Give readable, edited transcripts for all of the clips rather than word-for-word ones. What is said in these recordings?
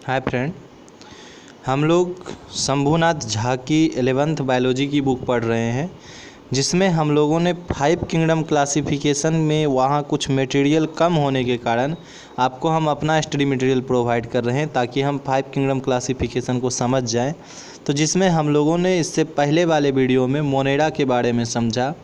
Hi friend, हम लोग शंभूनाथ झा की 11th बायोलॉजी की बुक पढ़ रहे हैं, जिसमें हम लोगों ने 5 किंगडम क्लासिफिकेशन में वहाँ कुछ मटेरियल कम होने के कारण आपको हम अपना स्टडी मटेरियल प्रोवाइड कर रहे हैं ताकि हम 5 किंगडम क्लासिफिकेशन को समझ जाएं। तो जिसमें हम लोगों ने इससे पहले वाले वीडियो में मोनेरा के बारे में समझा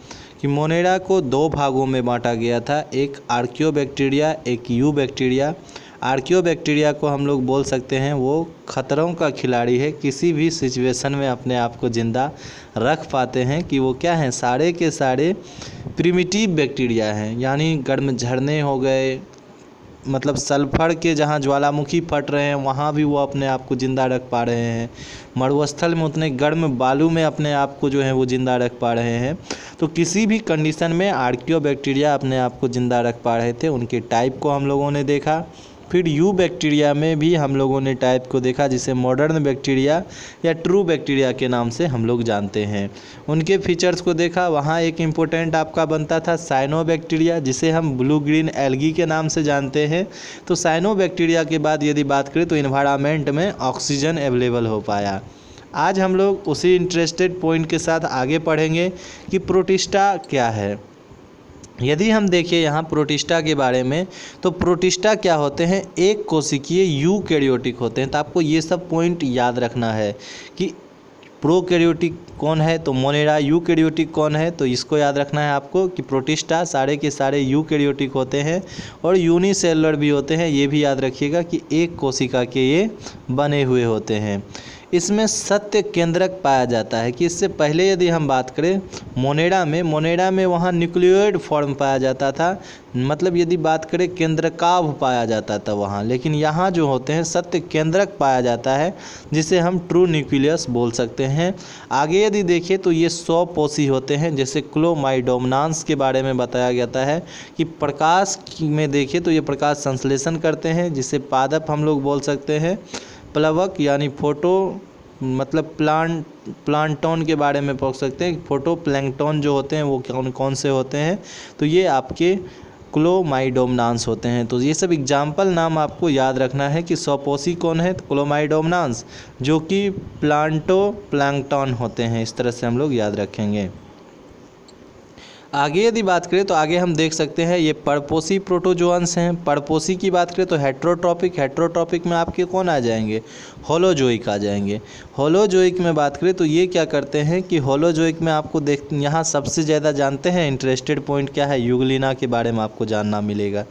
कि मोनेरा को 2 भागों में बांटा गया था, एक आर्कियोबैक्टीरिया, एक यू बैक्टीरिया। आर्कियोबैक्टीरिया को हम लोग बोल सकते हैं वो ख़तरों का खिलाड़ी है, किसी भी सिचुएशन में अपने आप को ज़िंदा रख पाते हैं कि वो क्या हैं, सारे के सारे प्रिमिटिव बैक्टीरिया हैं। यानी गर्म झरने हो गए, मतलब सल्फर के जहाँ ज्वालामुखी फट रहे हैं वहाँ भी वो अपने आप को ज़िंदा रख पा रहे हैं। मरुस्थल में उतने गर्म बालू में अपने आप को जो है वो ज़िंदा रख पा रहे हैं। तो किसी भी कंडीशन में आर्कियोबैक्टीरिया अपने आप को ज़िंदा रख पा रहे थे। उनके टाइप को हम लोगों ने देखा। फिर यू बैक्टीरिया में भी हम लोगों ने टाइप को देखा, जिसे मॉडर्न बैक्टीरिया या ट्रू बैक्टीरिया के नाम से हम लोग जानते हैं। उनके फीचर्स को देखा। वहाँ एक इम्पोर्टेंट आपका बनता था साइनोबैक्टीरिया, जिसे हम ब्लू ग्रीन एल्गी के नाम से जानते हैं। तो साइनोबैक्टीरिया के बाद यदि बात करें तो इन्वायरमेंट में ऑक्सीजन अवेलेबल हो पाया। आज हम लोग उसी इंटरेस्टेड पॉइंट के साथ आगे पढ़ेंगे कि प्रोटिस्टा क्या है। यदि हम देखें यहाँ प्रोटिस्टा के बारे में, तो प्रोटिस्टा क्या होते हैं, एक कोशिकीय यूकैरियोटिक होते हैं। तो आपको ये सब पॉइंट याद रखना है कि प्रोकैरियोटिक कौन है तो मोनेरा, यूकैरियोटिक कौन है तो इसको याद रखना है आपको कि प्रोटिस्टा सारे के सारे यूकैरियोटिक होते हैं और यूनिसेलुलर भी होते हैं। ये भी याद रखिएगा कि एक कोशिका के ये बने हुए होते हैं। इसमें सत्य केंद्रक पाया जाता है कि इससे पहले यदि हम बात करें मोनेरा में वहाँ न्यूक्लियोइड फॉर्म पाया जाता था, मतलब यदि बात करें केंद्रकाभ पाया जाता था वहाँ। लेकिन यहाँ जो होते हैं सत्य केंद्रक पाया जाता है, जिसे हम ट्रू न्यूक्लियस बोल सकते हैं। आगे यदि देखें तो ये 100 पोषी होते हैं। जैसे क्लोमाइडोमनांस के बारे में बताया जाता है कि प्रकाश में देखें तो ये प्रकाश संश्लेषण करते हैं, जिसे पादप हम लोग बोल सकते हैं। प्लवक यानी फोटो मतलब प्लांटोन के बारे में पूछ सकते हैं, फोटो प्लैंकटन जो होते हैं वो कौन से होते हैं, तो ये आपके क्लोमाइडोमनांस होते हैं। तो ये सब एग्जाम्पल नाम आपको याद रखना है कि सौपोषी कौन है तो क्लोमाइडोमनांस, जो कि प्लांटोन होते हैं। इस तरह से हम लोग याद रखेंगे। आगे यदि बात करें तो आगे हम देख सकते हैं ये परपोषी प्रोटोजोअन्स हैं। परपोषी की बात करें तो हेट्रोट्रॉपिक में आपके कौन आ जाएंगे, होलोजोइक आ जाएंगे। होलोजोइक में बात करें तो ये क्या करते हैं कि होलोजोइक में आपको यहाँ सबसे ज़्यादा जानते हैं इंटरेस्टेड पॉइंट क्या है, यूग्लिना के बारे में आपको जानना मिलेगा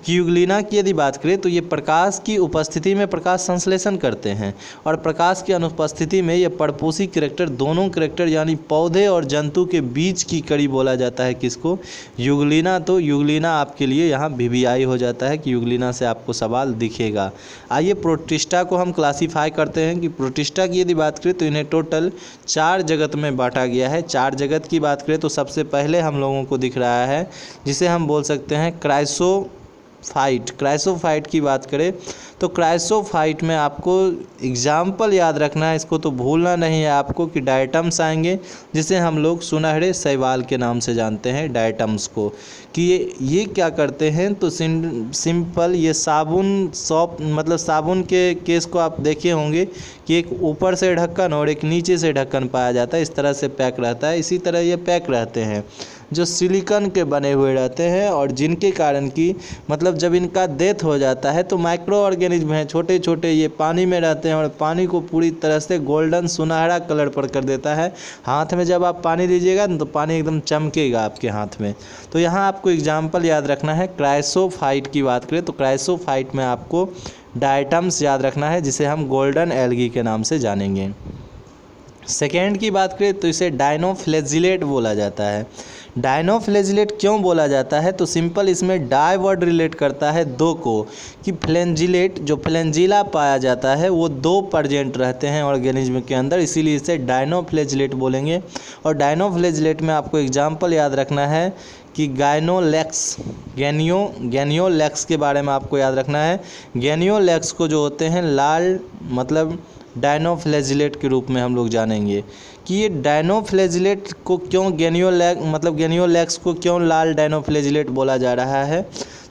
कि यूग्लिना की यदि बात करें तो ये प्रकाश की उपस्थिति में प्रकाश संश्लेषण करते हैं और प्रकाश की अनुपस्थिति में ये परपोषी कैरेक्टर, दोनों कैरेक्टर यानी पौधे और जंतु के बीच की कड़ी बोला जाता है किसको, यूग्लिना। तो यूग्लिना आपके लिए यहाँ वीवीआई हो जाता है कि यूग्लिना से आपको सवाल दिखेगा। आइए प्रोटिस्टा को हम क्लासीफाई करते हैं कि प्रोटिस्टा की यदि बात करें तो इन्हें टोटल 4 जगत में बांटा गया है। 4 जगत की बात करें तो सबसे पहले हम लोगों को दिख रहा है जिसे हम बोल सकते हैं क्राइसोफाइट की बात करें तो क्राइसोफाइट में आपको एग्जाम्पल याद रखना है, इसको तो भूलना नहीं है आपको कि डायटम्स आएंगे, जिसे हम लोग सुनहरे शैवाल के नाम से जानते हैं डायटम्स को, कि ये क्या करते हैं तो सिंपल ये मतलब साबुन के केस को आप देखे होंगे कि एक ऊपर से ढक्कन और एक नीचे से ढक्कन पाया जाता है, इस तरह से पैक रहता है। इसी तरह ये पैक रहते हैं जो सिलिकॉन के बने हुए रहते हैं और जिनके कारण कि मतलब जब इनका डेथ हो जाता है तो माइक्रो ऑर्गेनिज्म हैं, छोटे छोटे, ये पानी में रहते हैं और पानी को पूरी तरह से गोल्डन सुनहरा कलर पर कर देता है। हाथ में जब आप पानी लीजिएगा तो पानी एकदम चमकेगा आपके हाथ में। तो यहाँ आपको एग्जाम्पल याद रखना है। क्राइसोफाइट की बात करें तो क्राइसोफाइट में आपको डायटम्स याद रखना है, जिसे हम गोल्डन एल्गी के नाम से जानेंगे। सेकेंड की बात करें तो इसे डायनोफ्लैजिलेट बोला जाता है। डायनोफ्लैजिलेट क्यों बोला जाता है तो सिंपल इसमें डाई वर्ड रिलेट करता है 2 को, कि फ्लैंजिलेट जो फ्लैंजिला पाया जाता है वो 2 प्रेजेंट रहते हैं ऑर्गेनिज्म के अंदर, इसीलिए इसे डायनोफ्लैजिलेट बोलेंगे। और डायनोफ्लैजिलेट में आपको एग्जाम्पल याद रखना है कि गैनियोलैक्स के बारे में आपको याद रखना है। गैनियोलैक्स को जो होते हैं लाल मतलब डायनोफ्लैजिलेट के रूप में हम लोग जानेंगे कि ये डायनोफ्लैजिलेट को क्यों गैनियोलैक्स को क्यों लाल डायनोफ्लैजिलेट बोला जा रहा है।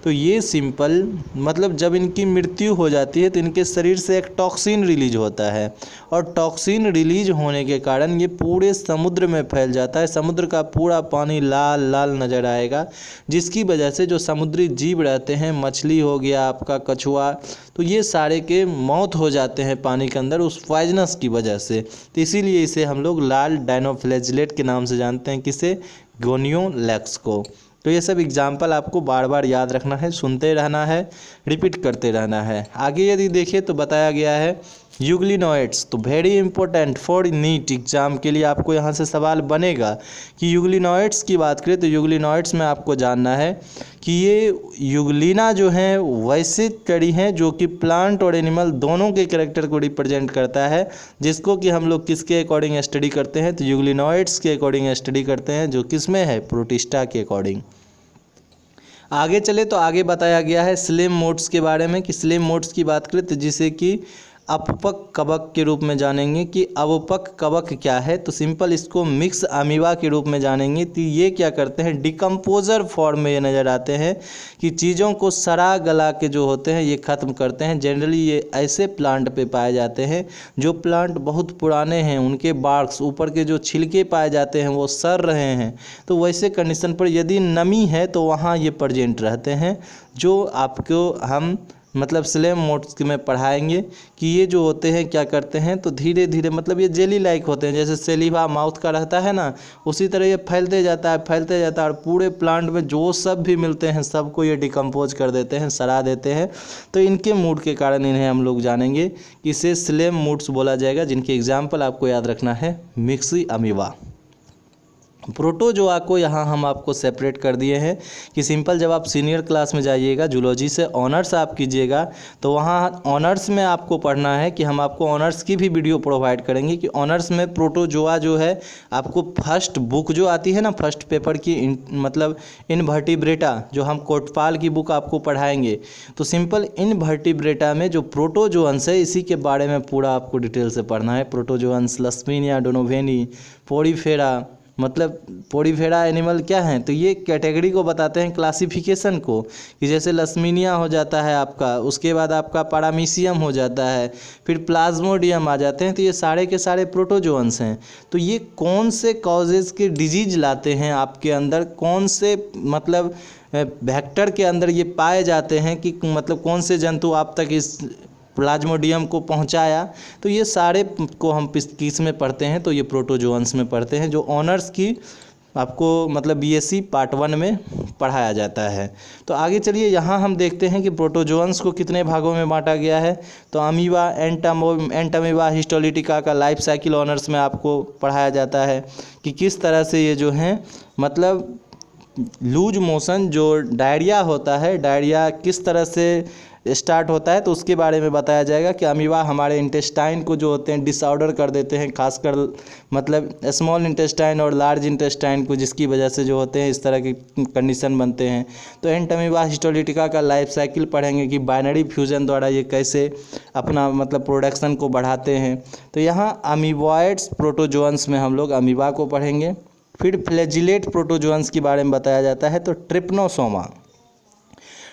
तो ये सिंपल मतलब जब इनकी मृत्यु हो जाती है तो इनके शरीर से एक टॉक्सिन रिलीज होता है, और टॉक्सिन रिलीज होने के कारण ये पूरे समुद्र में फैल जाता है। समुद्र का पूरा पानी लाल लाल नज़र आएगा, जिसकी वजह से जो समुद्री जीव रहते हैं, मछली हो गया आपका, कछुआ, तो ये सारे के मौत हो जाते हैं पानी के अंदर उस पॉइजनस की वजह से। तो इसीलिए इसे हम लोग लाल डायनोफ्लैजिलेट के नाम से जानते हैं, किसे, गोनियोलैक्स को। तो ये सब एग्जाम्पल आपको बार बार याद रखना है, सुनते रहना है, रिपीट करते रहना है। आगे यदि देखें तो बताया गया है यूग्लिनॉइड्स, तो very important for NEET exam के लिए आपको यहाँ से सवाल बनेगा कि यूग्लिनॉइड्स की बात करें तो यूग्लिनॉइड्स में आपको जानना है कि ये यूग्लिना जो है वैसे कड़ी हैं जो कि प्लांट और एनिमल दोनों के कैरेक्टर को रिप्रेजेंट करता है, जिसको कि हम लोग किसके अकॉर्डिंग स्टडी करते हैं, तो यूग्लिनॉइड्स के अकॉर्डिंग स्टडी करते हैं, जो किस में है, प्रोटिस्टा के अकॉर्डिंग। आगे चले तो आगे बताया गया है स्लेम मोड्स के बारे में कि स्लेम मोड्स की बात करें तो जिसे कि अपपक कवक के रूप में जानेंगे कि अवपक कवक क्या है, तो सिंपल इसको मिक्स अमीबा के रूप में जानेंगे। तो ये क्या करते हैं, डिकम्पोजर फॉर्म में ये नज़र आते हैं कि चीज़ों को सड़ा गला के जो होते हैं ये ख़त्म करते हैं। जनरली ये ऐसे प्लांट पे पाए जाते हैं जो प्लांट बहुत पुराने हैं, उनके बार्क्स ऊपर के जो छिलके पाए जाते हैं वो सड़ रहे हैं, तो वैसे कंडीशन पर यदि नमी है तो वहाँ ये प्रेजेंट रहते हैं, जो आपको हम मतलब स्लेम मोड्स में पढ़ाएंगे कि ये जो होते हैं क्या करते हैं, तो धीरे धीरे मतलब ये जेली लाइक होते हैं, जैसे सेलिवा माउथ का रहता है ना, उसी तरह ये फैलते जाता है और पूरे प्लांट में जो सब भी मिलते हैं सबको ये डिकम्पोज कर देते हैं, सड़ा देते हैं। तो इनके मूड के कारण इन्हें हम लोग जानेंगे कि इसे स्लेम मूड्स बोला जाएगा, जिनके एग्जाम्पल आपको याद रखना है मिक्सी अमीबा। प्रोटोजोआ को यहाँ हम आपको सेपरेट कर दिए हैं कि सिंपल जब आप सीनियर क्लास में जाइएगा, जूलॉजी से ऑनर्स आप कीजिएगा, तो वहाँ ऑनर्स में आपको पढ़ना है कि हम आपको ऑनर्स की भी वीडियो प्रोवाइड करेंगे कि ऑनर्स में प्रोटोजोआ जो है आपको फर्स्ट बुक जो आती है ना, फर्स्ट पेपर की मतलब इनवर्टिब्रेटा, जो हम कोटपाल की बुक आपको पढ़ाएंगे, तो सिंपल इनवर्टिब्रेटा में जो प्रोटोजोअन्स है इसी के बारे में पूरा आपको डिटेल से पढ़ना है। प्रोटोजोअन्स, लस्मीनिया, डोनोवेनी, पोरीफेरा, मतलब पोरीफेरा एनिमल क्या हैं, तो ये कैटेगरी को बताते हैं, क्लासिफिकेशन को, कि जैसे लस्मीनिया हो जाता है आपका, उसके बाद आपका पैरामीशियम हो जाता है, फिर प्लाज्मोडियम आ जाते हैं, तो ये सारे के सारे प्रोटोजोअन्स हैं। तो ये कौन से कॉजेज़ के डिजीज लाते हैं आपके अंदर, कौन से मतलब वेक्टर के अंदर ये पाए जाते हैं कि मतलब कौन से जंतु आप तक इस प्लाज्मोडियम को पहुंचाया, तो ये सारे को हम किस में पढ़ते हैं, तो ये प्रोटोजोअन्स में पढ़ते हैं, जो ऑनर्स की आपको मतलब बीएससी पार्ट 1 में पढ़ाया जाता है। तो आगे चलिए यहाँ हम देखते हैं कि प्रोटोजोअन्स को कितने भागों में बांटा गया है। तो अमीबा, एंटामीबा, हिस्टोलिटिका का लाइफ साइकिल ऑनर्स में आपको पढ़ाया जाता है कि किस तरह से ये जो हैं मतलब लूज मोशन, जो डायरिया होता है, डायरिया किस तरह से स्टार्ट होता है, तो उसके बारे में बताया जाएगा कि अमीबा हमारे इंटेस्टाइन को जो होते हैं डिसऑर्डर कर देते हैं, खासकर मतलब स्मॉल इंटेस्टाइन और लार्ज इंटेस्टाइन को, जिसकी वजह से जो होते हैं इस तरह के कंडीशन बनते हैं। तो एंटामीबा हिस्टोलिटिका का लाइफ साइकिल पढ़ेंगे कि बाइनरी फ्यूजन द्वारा ये कैसे अपना मतलब प्रोडक्शन को बढ़ाते हैं। तो यहाँ अमीबॉइड्स प्रोटोजोअन्स में हम लोग अमीबा को पढ़ेंगे। फिर फ्लैजिलेट प्रोटोजोअन्स के बारे में बताया जाता है, तो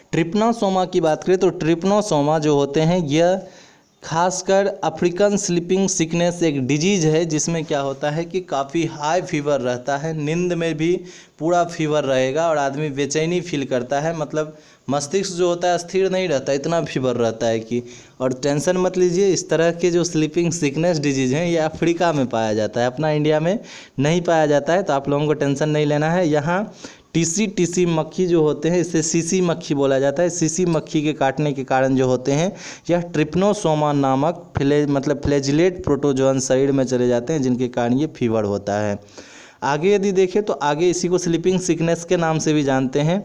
ट्रिप्नोसोमा की बात करें तो ट्रिप्नोसोमा जो होते हैं यह खासकर अफ्रीकन स्लीपिंग सिकनेस एक डिजीज है, जिसमें क्या होता है कि काफ़ी हाई फीवर रहता है, नींद में भी पूरा फीवर रहेगा और आदमी बेचैनी फील करता है, मतलब मस्तिष्क जो होता है स्थिर नहीं रहता, इतना फीवर रहता है कि, और टेंशन मत लीजिए, इस तरह के जो स्लीपिंग सिकनेस डिजीज़ हैं ये अफ्रीका में पाया जाता है, अपना इंडिया में नहीं पाया जाता है, तो आप लोगों को टेंशन नहीं लेना है। यहाँ टीसी मक्खी जो होते हैं, इसे सीसी मक्खी बोला जाता है, सीसी मक्खी के काटने के कारण जो होते हैं यह ट्रिप्नोसोमा नामक फ्लैजिलेट प्रोटोजोअन शरीर में चले जाते हैं, जिनके कारण ये फीवर होता है। आगे यदि देखें तो आगे इसी को स्लीपिंग सिकनेस के नाम से भी जानते हैं।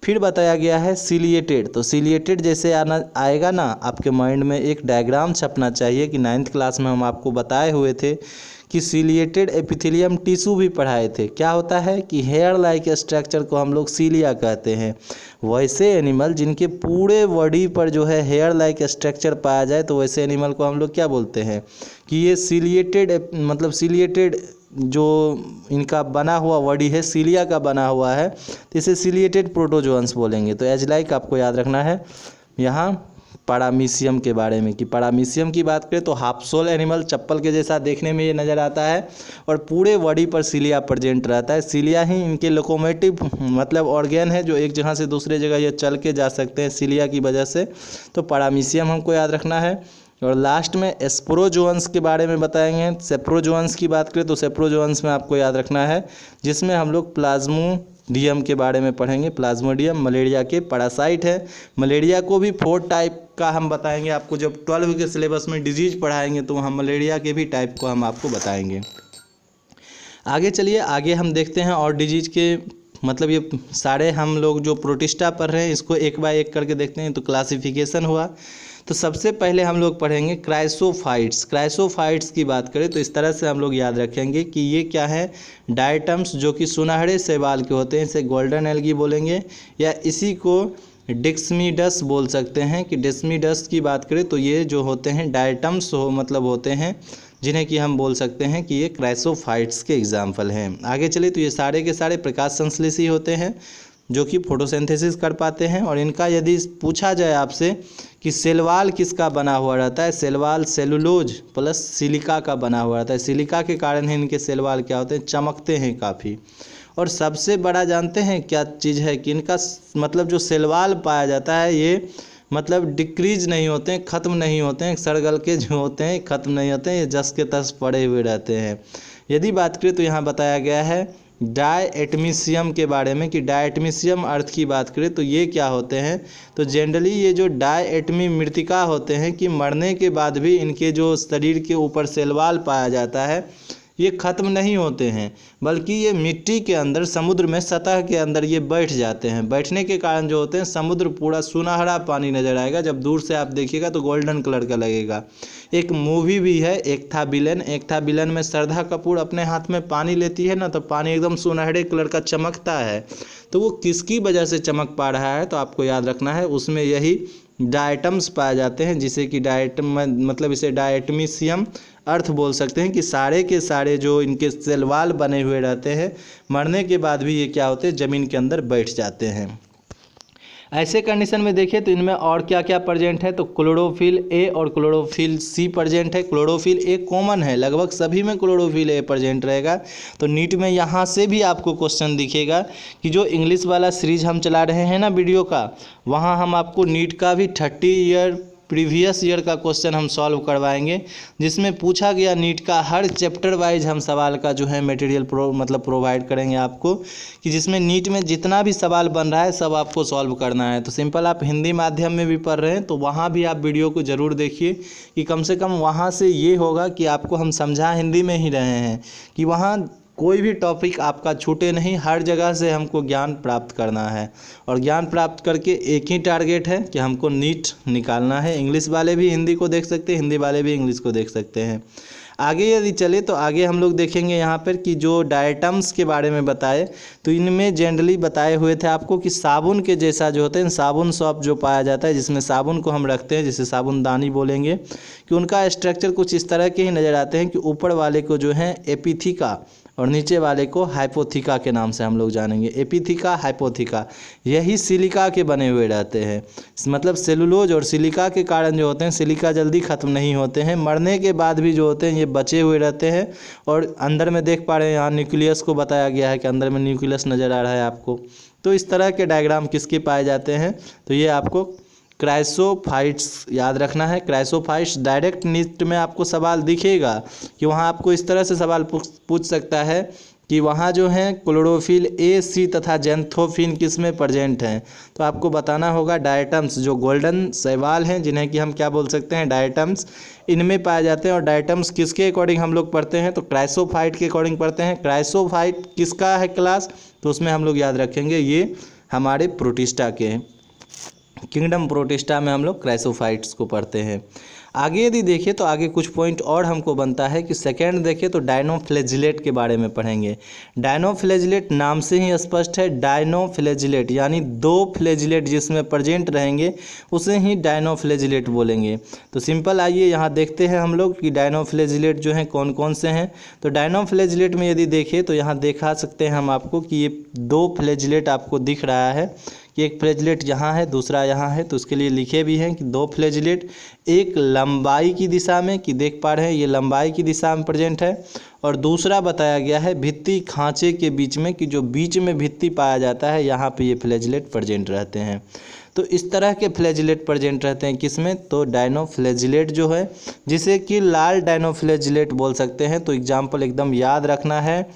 फिर बताया गया है सीलिएटेड, तो सीलिएटेड जैसे आएगा ना आपके माइंड में एक डायग्राम छपना चाहिए कि 9th क्लास में हम आपको बताए हुए थे कि सीलिएटेड एपिथेलियम टिश्यू भी पढ़ाए थे। क्या होता है कि हेयर लाइक स्ट्रक्चर को हम लोग सीलिया कहते हैं। वैसे एनिमल जिनके पूरे बॉडी पर जो है हेयर लाइक स्ट्रक्चर पाया जाए, तो वैसे एनिमल को हम लोग क्या बोलते हैं कि ये सीलिएटेड जो इनका बना हुआ बॉडी है, सीलिया का बना हुआ है, तो इसे सीलिएटेड प्रोटोजोआ सेप्रोजोअन्स बोलेंगे। तो एज लाइक आपको याद रखना है यहाँ पैरामीशियम के बारे में, कि पैरामीशियम की बात करें तो हाफ सोल एनिमल चप्पल के जैसा देखने में ये नज़र आता है और पूरे बॉडी पर सीलिया प्रेजेंट रहता है। सीलिया ही इनके लोकोमोटिव मतलब ऑर्गेन है जो एक जगह से दूसरे जगह ये चल के जा सकते हैं सीलिया की वजह से। तो पैरामीशियम हमको याद रखना है। और लास्ट में स्पोरोजोअन्स के बारे में बताएंगे। सेप्रोजोअन्स की बात करें तो सेप्रोजोअन्स में आपको याद रखना है जिसमें हम लोग प्लाज्मोडियम के बारे में पढ़ेंगे। प्लाज्मोडियम मलेरिया के पैरासाइट है। मलेरिया को भी 4 टाइप का हम बताएंगे आपको, जब 12 के सिलेबस में डिजीज पढ़ाएंगे तो हम मलेरिया के भी टाइप को हम आपको बताएंगे। आगे चलिए, आगे हम देखते हैं और डिजीज के मतलब ये सारे हम लोग जो प्रोटिस्टा पढ़ रहे हैं इसको एक बाय एक करके देखते हैं। तो क्लासिफिकेशन हुआ, तो सबसे पहले हम लोग पढ़ेंगे क्राइसोफाइट्स। क्राइसोफाइट्स की बात करें तो इस तरह से हम लोग याद रखेंगे कि ये क्या है, डायटम्स जो कि सुनहरे शैवाल के होते हैं, इसे गोल्डन एल्गी बोलेंगे या इसी को डिस्मिडस बोल सकते हैं। कि डिस्मिडस की बात करें तो ये जो होते हैं डायटम्स मतलब होते हैं जिन्हें कि हम बोल सकते हैं कि ये क्राइसोफाइट्स के एग्जाम्पल हैं। आगे चले तो ये सारे के सारे प्रकाश संश्लेषी होते हैं जो कि फोटोसिंथेसिस कर पाते हैं। और इनका यदि पूछा जाए आपसे कि सेलवाल किसका बना हुआ रहता है, सेलवाल सेलुलोज प्लस सिलिका का बना हुआ रहता है। सिलिका के कारण ही इनके सेलवाल क्या होते हैं, चमकते हैं काफ़ी। और सबसे बड़ा जानते हैं क्या चीज़ है कि इनका मतलब जो सेलवाल पाया जाता है ये मतलब डिक्रीज नहीं होते हैं, ख़त्म नहीं होते हैं, सड़गल के जो होते हैं ख़त्म नहीं होते हैं, ये जस के तस पड़े हुए रहते हैं। यदि बात करें तो यहाँ बताया गया है डायएटमीशियम के बारे में कि डायएटमीशियम अर्थ की बात करें तो ये क्या होते हैं। तो जनरली ये जो डायएटमी मृतिका होते हैं कि मरने के बाद भी इनके जो शरीर के ऊपर सेलवाल पाया जाता है ये ख़त्म नहीं होते हैं, बल्कि ये मिट्टी के अंदर समुद्र में सतह के अंदर ये बैठ जाते हैं। बैठने के कारण जो होते हैं समुद्र पूरा सुनहरा पानी नज़र आएगा, जब दूर से आप देखिएगा तो गोल्डन कलर का लगेगा। एक मूवी भी है एक था विलन। एक था विलन में श्रद्धा कपूर अपने हाथ में पानी लेती है ना तो पानी एकदम सुनहरे कलर का चमकता है। तो वो किसकी वजह से चमक पा रहा है, तो आपको याद रखना है उसमें यही डायटम्स पाए जाते हैं, जिसे कि मतलब इसे डायटमीशियम अर्थ बोल सकते हैं। कि सारे के सारे जो इनके सेलवाल बने हुए रहते हैं मरने के बाद भी ये क्या होते हैं, ज़मीन के अंदर बैठ जाते हैं। ऐसे कंडीशन में देखिए तो इनमें और क्या क्या प्रेजेंट है, तो क्लोरोफिल ए और क्लोरोफिल सी प्रेजेंट है। क्लोरोफिल ए कॉमन है, लगभग सभी में क्लोरोफिल ए प्रेजेंट रहेगा। तो नीट में यहाँ से भी आपको क्वेश्चन दिखेगा कि जो इंग्लिश वाला सीरीज हम चला रहे हैं ना वीडियो का, वहाँ हम आपको नीट का भी 30 ईयर प्रीवियस ईयर का क्वेश्चन हम सॉल्व करवाएंगे, जिसमें पूछा गया नीट का हर चैप्टर वाइज हम सवाल का जो है मटेरियल प्रोवाइड करेंगे आपको, कि जिसमें नीट में जितना भी सवाल बन रहा है सब आपको सॉल्व करना है। तो सिंपल आप हिंदी माध्यम में भी पढ़ रहे हैं तो वहाँ भी आप वीडियो को ज़रूर देखिए, कि कम से कम वहाँ से ये होगा कि आपको हम समझा हिंदी में ही रहे हैं, कि वहाँ कोई भी टॉपिक आपका छूटे नहीं, हर जगह से हमको ज्ञान प्राप्त करना है। और ज्ञान प्राप्त करके एक ही टारगेट है कि हमको नीट निकालना है। इंग्लिश वाले भी हिंदी को देख सकते हैं, हिंदी वाले भी इंग्लिश को देख सकते हैं। आगे यदि चले तो आगे हम लोग देखेंगे यहाँ पर कि जो डायटम्स के बारे में बताए तो इनमें जनरली बताए हुए थे आपको कि साबुन के जैसा जो होते हैं, साबुन सॉप जो पाया जाता है जिसमें साबुन को हम रखते हैं, जिसे साबुनदानी बोलेंगे, कि उनका स्ट्रक्चर कुछ इस तरह के ही नज़र आते हैं कि ऊपर वाले को जो है एपिथिका और नीचे वाले को हाइपोथिका के नाम से हम लोग जानेंगे। एपिथिका हाइपोथिका यही सिलिका के बने हुए रहते हैं। मतलब सेलुलोज और सिलिका के कारण जो होते हैं, सिलिका जल्दी ख़त्म नहीं होते हैं, मरने के बाद भी जो होते हैं ये बचे हुए रहते हैं। और अंदर में देख पा रहे हैं यहाँ न्यूक्लियस को बताया गया है कि अंदर में न्यूक्लियस नज़र आ रहा है आपको। तो इस तरह के डायग्राम किसके पाए जाते हैं, तो ये आपको क्राइसोफाइट्स याद रखना है। क्राइसोफाइट्स डायरेक्ट नीट में आपको सवाल दिखेगा कि वहाँ आपको इस तरह से सवाल पूछ सकता है कि वहाँ जो है क्लोरोफिल ए सी तथा जेंथोफिन किस में प्रेजेंट हैं। तो आपको बताना होगा डायटम्स जो गोल्डन शैवाल हैं जिन्हें कि हम क्या बोल सकते हैं, डायटम्स, इनमें पाए जाते हैं। और डायटम्स किसके अकॉर्डिंग हम लोग पढ़ते हैं, तो क्राइसोफाइट के अकॉर्डिंग पढ़ते हैं। क्राइसोफाइट किसका है क्लास, तो उसमें हम लोग याद रखेंगे ये हमारे प्रोटिस्टा के हैं। किंगडम प्रोटिस्टा में हम लोग क्राइसोफाइट्स को पढ़ते हैं। आगे यदि देखिए तो आगे कुछ पॉइंट और हमको बनता है कि सेकेंड देखिए तो डायनोफ्लैजिलेट के बारे में पढ़ेंगे। डायनोफ्लैजिलेट नाम से ही स्पष्ट है, डायनोफ्लैजिलेट यानी 2 फ्लैजिलेट जिसमें प्रेजेंट रहेंगे उसे ही डायनोफ्लैजिलेट बोलेंगे। तो सिंपल आइए यहाँ देखते हैं हम लोग कि डायनोफ्लैजिलेट जो हैं कौन कौन से हैं। तो डायनोफ्लैजिलेट में यदि देखिए तो यहाँ देखा सकते हैं हम आपको कि ये 2 फ्लैजिलेट आपको दिख रहा है, कि कि एक फ्लैजिलेट यहाँ है, दूसरा यहाँ है, तो उसके लिए लिखे भी हैं कि 2 फ्लैजिलेट, एक लंबाई की दिशा में, कि देख पा रहे हैं ये लंबाई की दिशा में प्रेजेंट है, और दूसरा बताया गया है भित्ति खांचे के बीच में, कि जो बीच में भित्ति पाया जाता है यहाँ पे ये फ्लैजिलेट प्रेजेंट रहते हैं। तो इस तरह के फ्लैजिलेट प्रेजेंट रहते हैं किसमें, तो डायनोफ्लैजिलेट जो है, जिसे कि लाल डायनोफ्लैजिलेट बोल सकते हैं। तो एग्जाम्पल एकदम याद रखना है,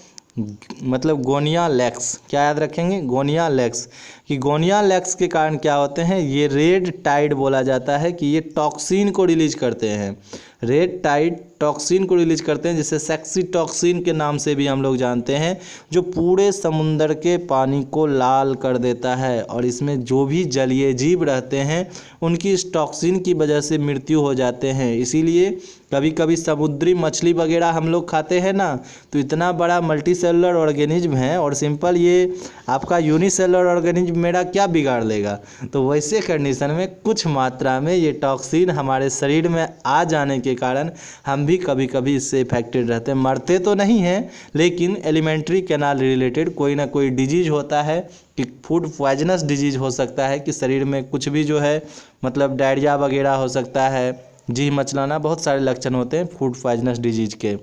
मतलब गोनिया लैक्स, क्या याद रखेंगे, गोनिया लैक्स, कि गोनिया लैक्स के कारण क्या होते हैं, ये रेड टाइड बोला जाता है कि ये टॉक्सिन को रिलीज करते हैं, रेड टाइड टॉक्सिन को रिलीज करते हैं, जिसे सेक्सी टॉक्सिन के नाम से भी हम लोग जानते हैं, जो पूरे समुंदर के पानी को लाल कर देता है, और इसमें जो भी जलीय जीव रहते हैं उनकी इस टॉक्सिन की वजह से मृत्यु हो जाते हैं। इसीलिए कभी कभी समुद्री मछली वगैरह हम लोग खाते हैं ना, तो इतना बड़ा मल्टी सेलुलर ऑर्गेनिज्म है, और सिंपल ये आपका यूनिसेलुलर ऑर्गेनिज्म मेरा क्या बिगाड़ लेगा। तो वैसे कंडीशन में कुछ मात्रा में ये टॉक्सिन हमारे शरीर में आ जाने के कारण हम भी कभी कभी इससे इफेक्टेड रहते हैं। मरते तो नहीं हैं, लेकिन एलिमेंट्री कैनाल रिलेटेड कोई ना कोई डिजीज होता है, कि फूड पॉइजनस डिजीज हो सकता है, कि शरीर में कुछ भी जो है मतलब डायरिया वगैरह हो सकता है, जी मचलाना, बहुत सारे लक्षण होते हैं फूड पॉइजनस डिजीज के।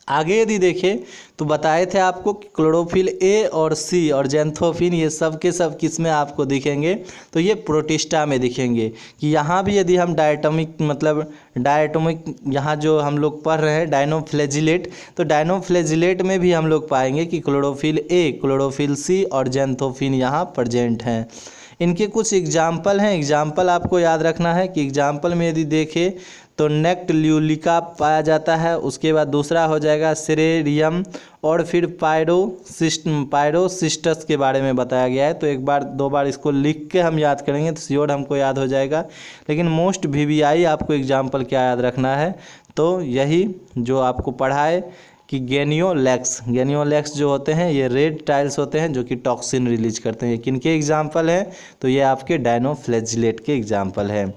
आगे यदि देखें तो बताए थे आपको कि क्लोरोफिल ए और सी और जैंथोफिन ये सब के सब किस में आपको दिखेंगे, तो ये प्रोटिस्टा में दिखेंगे। कि यहाँ भी यदि हम डायटोमिक मतलब डायटोमिक यहाँ जो हम लोग पढ़ रहे हैं डायनोफ्लैजिलेट, तो डायनोफ्लैजिलेट में भी हम लोग पाएंगे कि क्लोरोफिल ए, क्लोरोफिल सी और जैंथोफिन यहाँ प्रेजेंट हैं। इनके कुछ एग्जाम्पल हैं, एग्जाम्पल आपको याद रखना है कि एग्जाम्पल में यदि देखें तो नेक्ट ल्यूलिका पाया जाता है, उसके बाद दूसरा हो जाएगा सेरेरियम, और फिर पायरोसिस्टस के बारे में बताया गया है। तो एक बार 2 बार इसको लिख के हम याद करेंगे तो श्योर हमको याद हो जाएगा। लेकिन मोस्ट वीवीआई आपको एग्जाम्पल क्या याद रखना है, तो यही जो आपको पढ़ा है कि गेनियोलैक्स जो होते हैं ये रेड टाइल्स होते हैं जो कि टॉक्सिन रिलीज करते हैं। किनके एग्जाम्पल हैं, तो ये आपके डायनोफ्लैजिलेट के एग्जाम्पल हैं।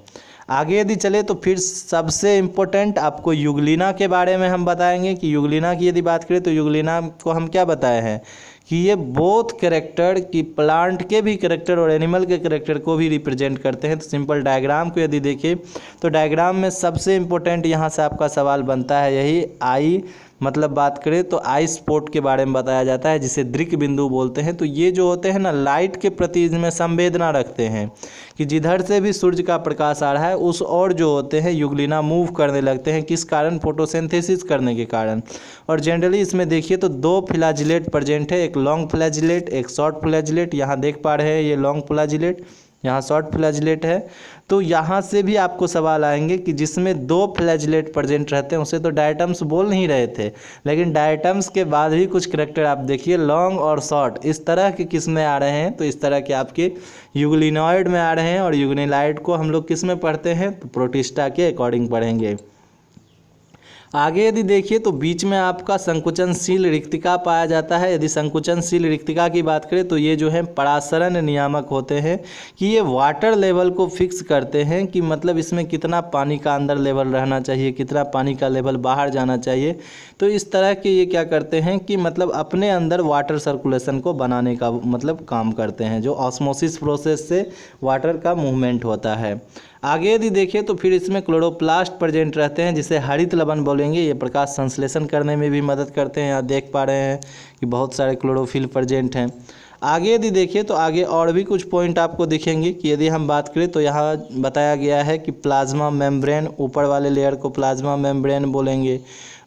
आगे यदि चले तो फिर सबसे इम्पोर्टेंट आपको यूग्लिना के बारे में हम बताएंगे। कि यूग्लिना की यदि बात करें तो यूग्लिना को हम क्या बताए हैं कि ये बोथ कैरेक्टर की प्लांट के भी कैरेक्टर और एनिमल के कैरेक्टर को भी रिप्रेजेंट करते हैं। तो सिंपल डायग्राम को यदि देखें तो डायग्राम में सबसे इम्पोर्टेंट यहाँ से आपका सवाल बनता है यही आई, मतलब बात करें तो आई स्पॉट के बारे में बताया जाता है, जिसे दृक बिंदु बोलते हैं। तो ये जो होते हैं ना लाइट के प्रति इसमें संवेदना रखते हैं, कि जिधर से भी सूर्य का प्रकाश आ रहा है उस और जो होते हैं यूग्लिना मूव करने लगते हैं। किस कारण, फोटोसिंथेसिस करने के कारण। और जनरली इसमें देखिए तो 2 फ्लैजिलेट प्रेजेंट है, एक लॉन्ग फ्लैजिलेट एक शॉर्ट फ्लैजिलेट। यहाँ देख पा रहे हैं ये लॉन्ग फ्लैजिलेट, यहाँ शॉर्ट फ्लैजिलेट है। तो यहाँ से भी आपको सवाल आएंगे कि जिसमें 2 फ्लैजिलेट प्रेजेंट रहते हैं उसे तो डायटम्स बोल नहीं रहे थे, लेकिन डायटम्स के बाद भी कुछ कैरेक्टर आप देखिए लॉन्ग और शॉर्ट इस तरह के किस में आ रहे हैं। तो इस तरह के आपके यूग्लिनॉइड में आ रहे हैं, और यूग्लिनॉइड को हम लोग किस में पढ़ते हैं, तो प्रोटिस्टा के अकॉर्डिंग पढ़ेंगे। आगे यदि देखिए तो बीच में आपका संकुचनशील रिक्तिका पाया जाता है। यदि संकुचनशील रिक्तिका की बात करें तो ये जो है परासरण नियामक होते हैं, कि ये वाटर लेवल को फिक्स करते हैं, कि मतलब इसमें कितना पानी का अंदर लेवल रहना चाहिए, कितना पानी का लेवल बाहर जाना चाहिए। तो इस तरह के ये क्या करते हैं कि मतलब अपने अंदर वाटर सर्कुलेशन को बनाने का मतलब काम करते हैं, जो ऑस्मोसिस प्रोसेस से वाटर का मूवमेंट होता है। आगे यदि देखें तो फिर इसमें क्लोरोप्लास्ट प्रेजेंट रहते हैं, जिसे हरित लवण बोलेंगे। ये प्रकाश संश्लेषण करने में भी मदद करते हैं। यहाँ देख पा रहे हैं कि बहुत सारे क्लोरोफिल प्रेजेंट हैं। आगे यदि देखिए तो आगे और भी कुछ पॉइंट आपको दिखेंगे, कि यदि हम बात करें तो यहाँ बताया गया है कि प्लाज्मा मेम्ब्रेन, ऊपर वाले लेयर को प्लाज्मा मेम्ब्रेन बोलेंगे।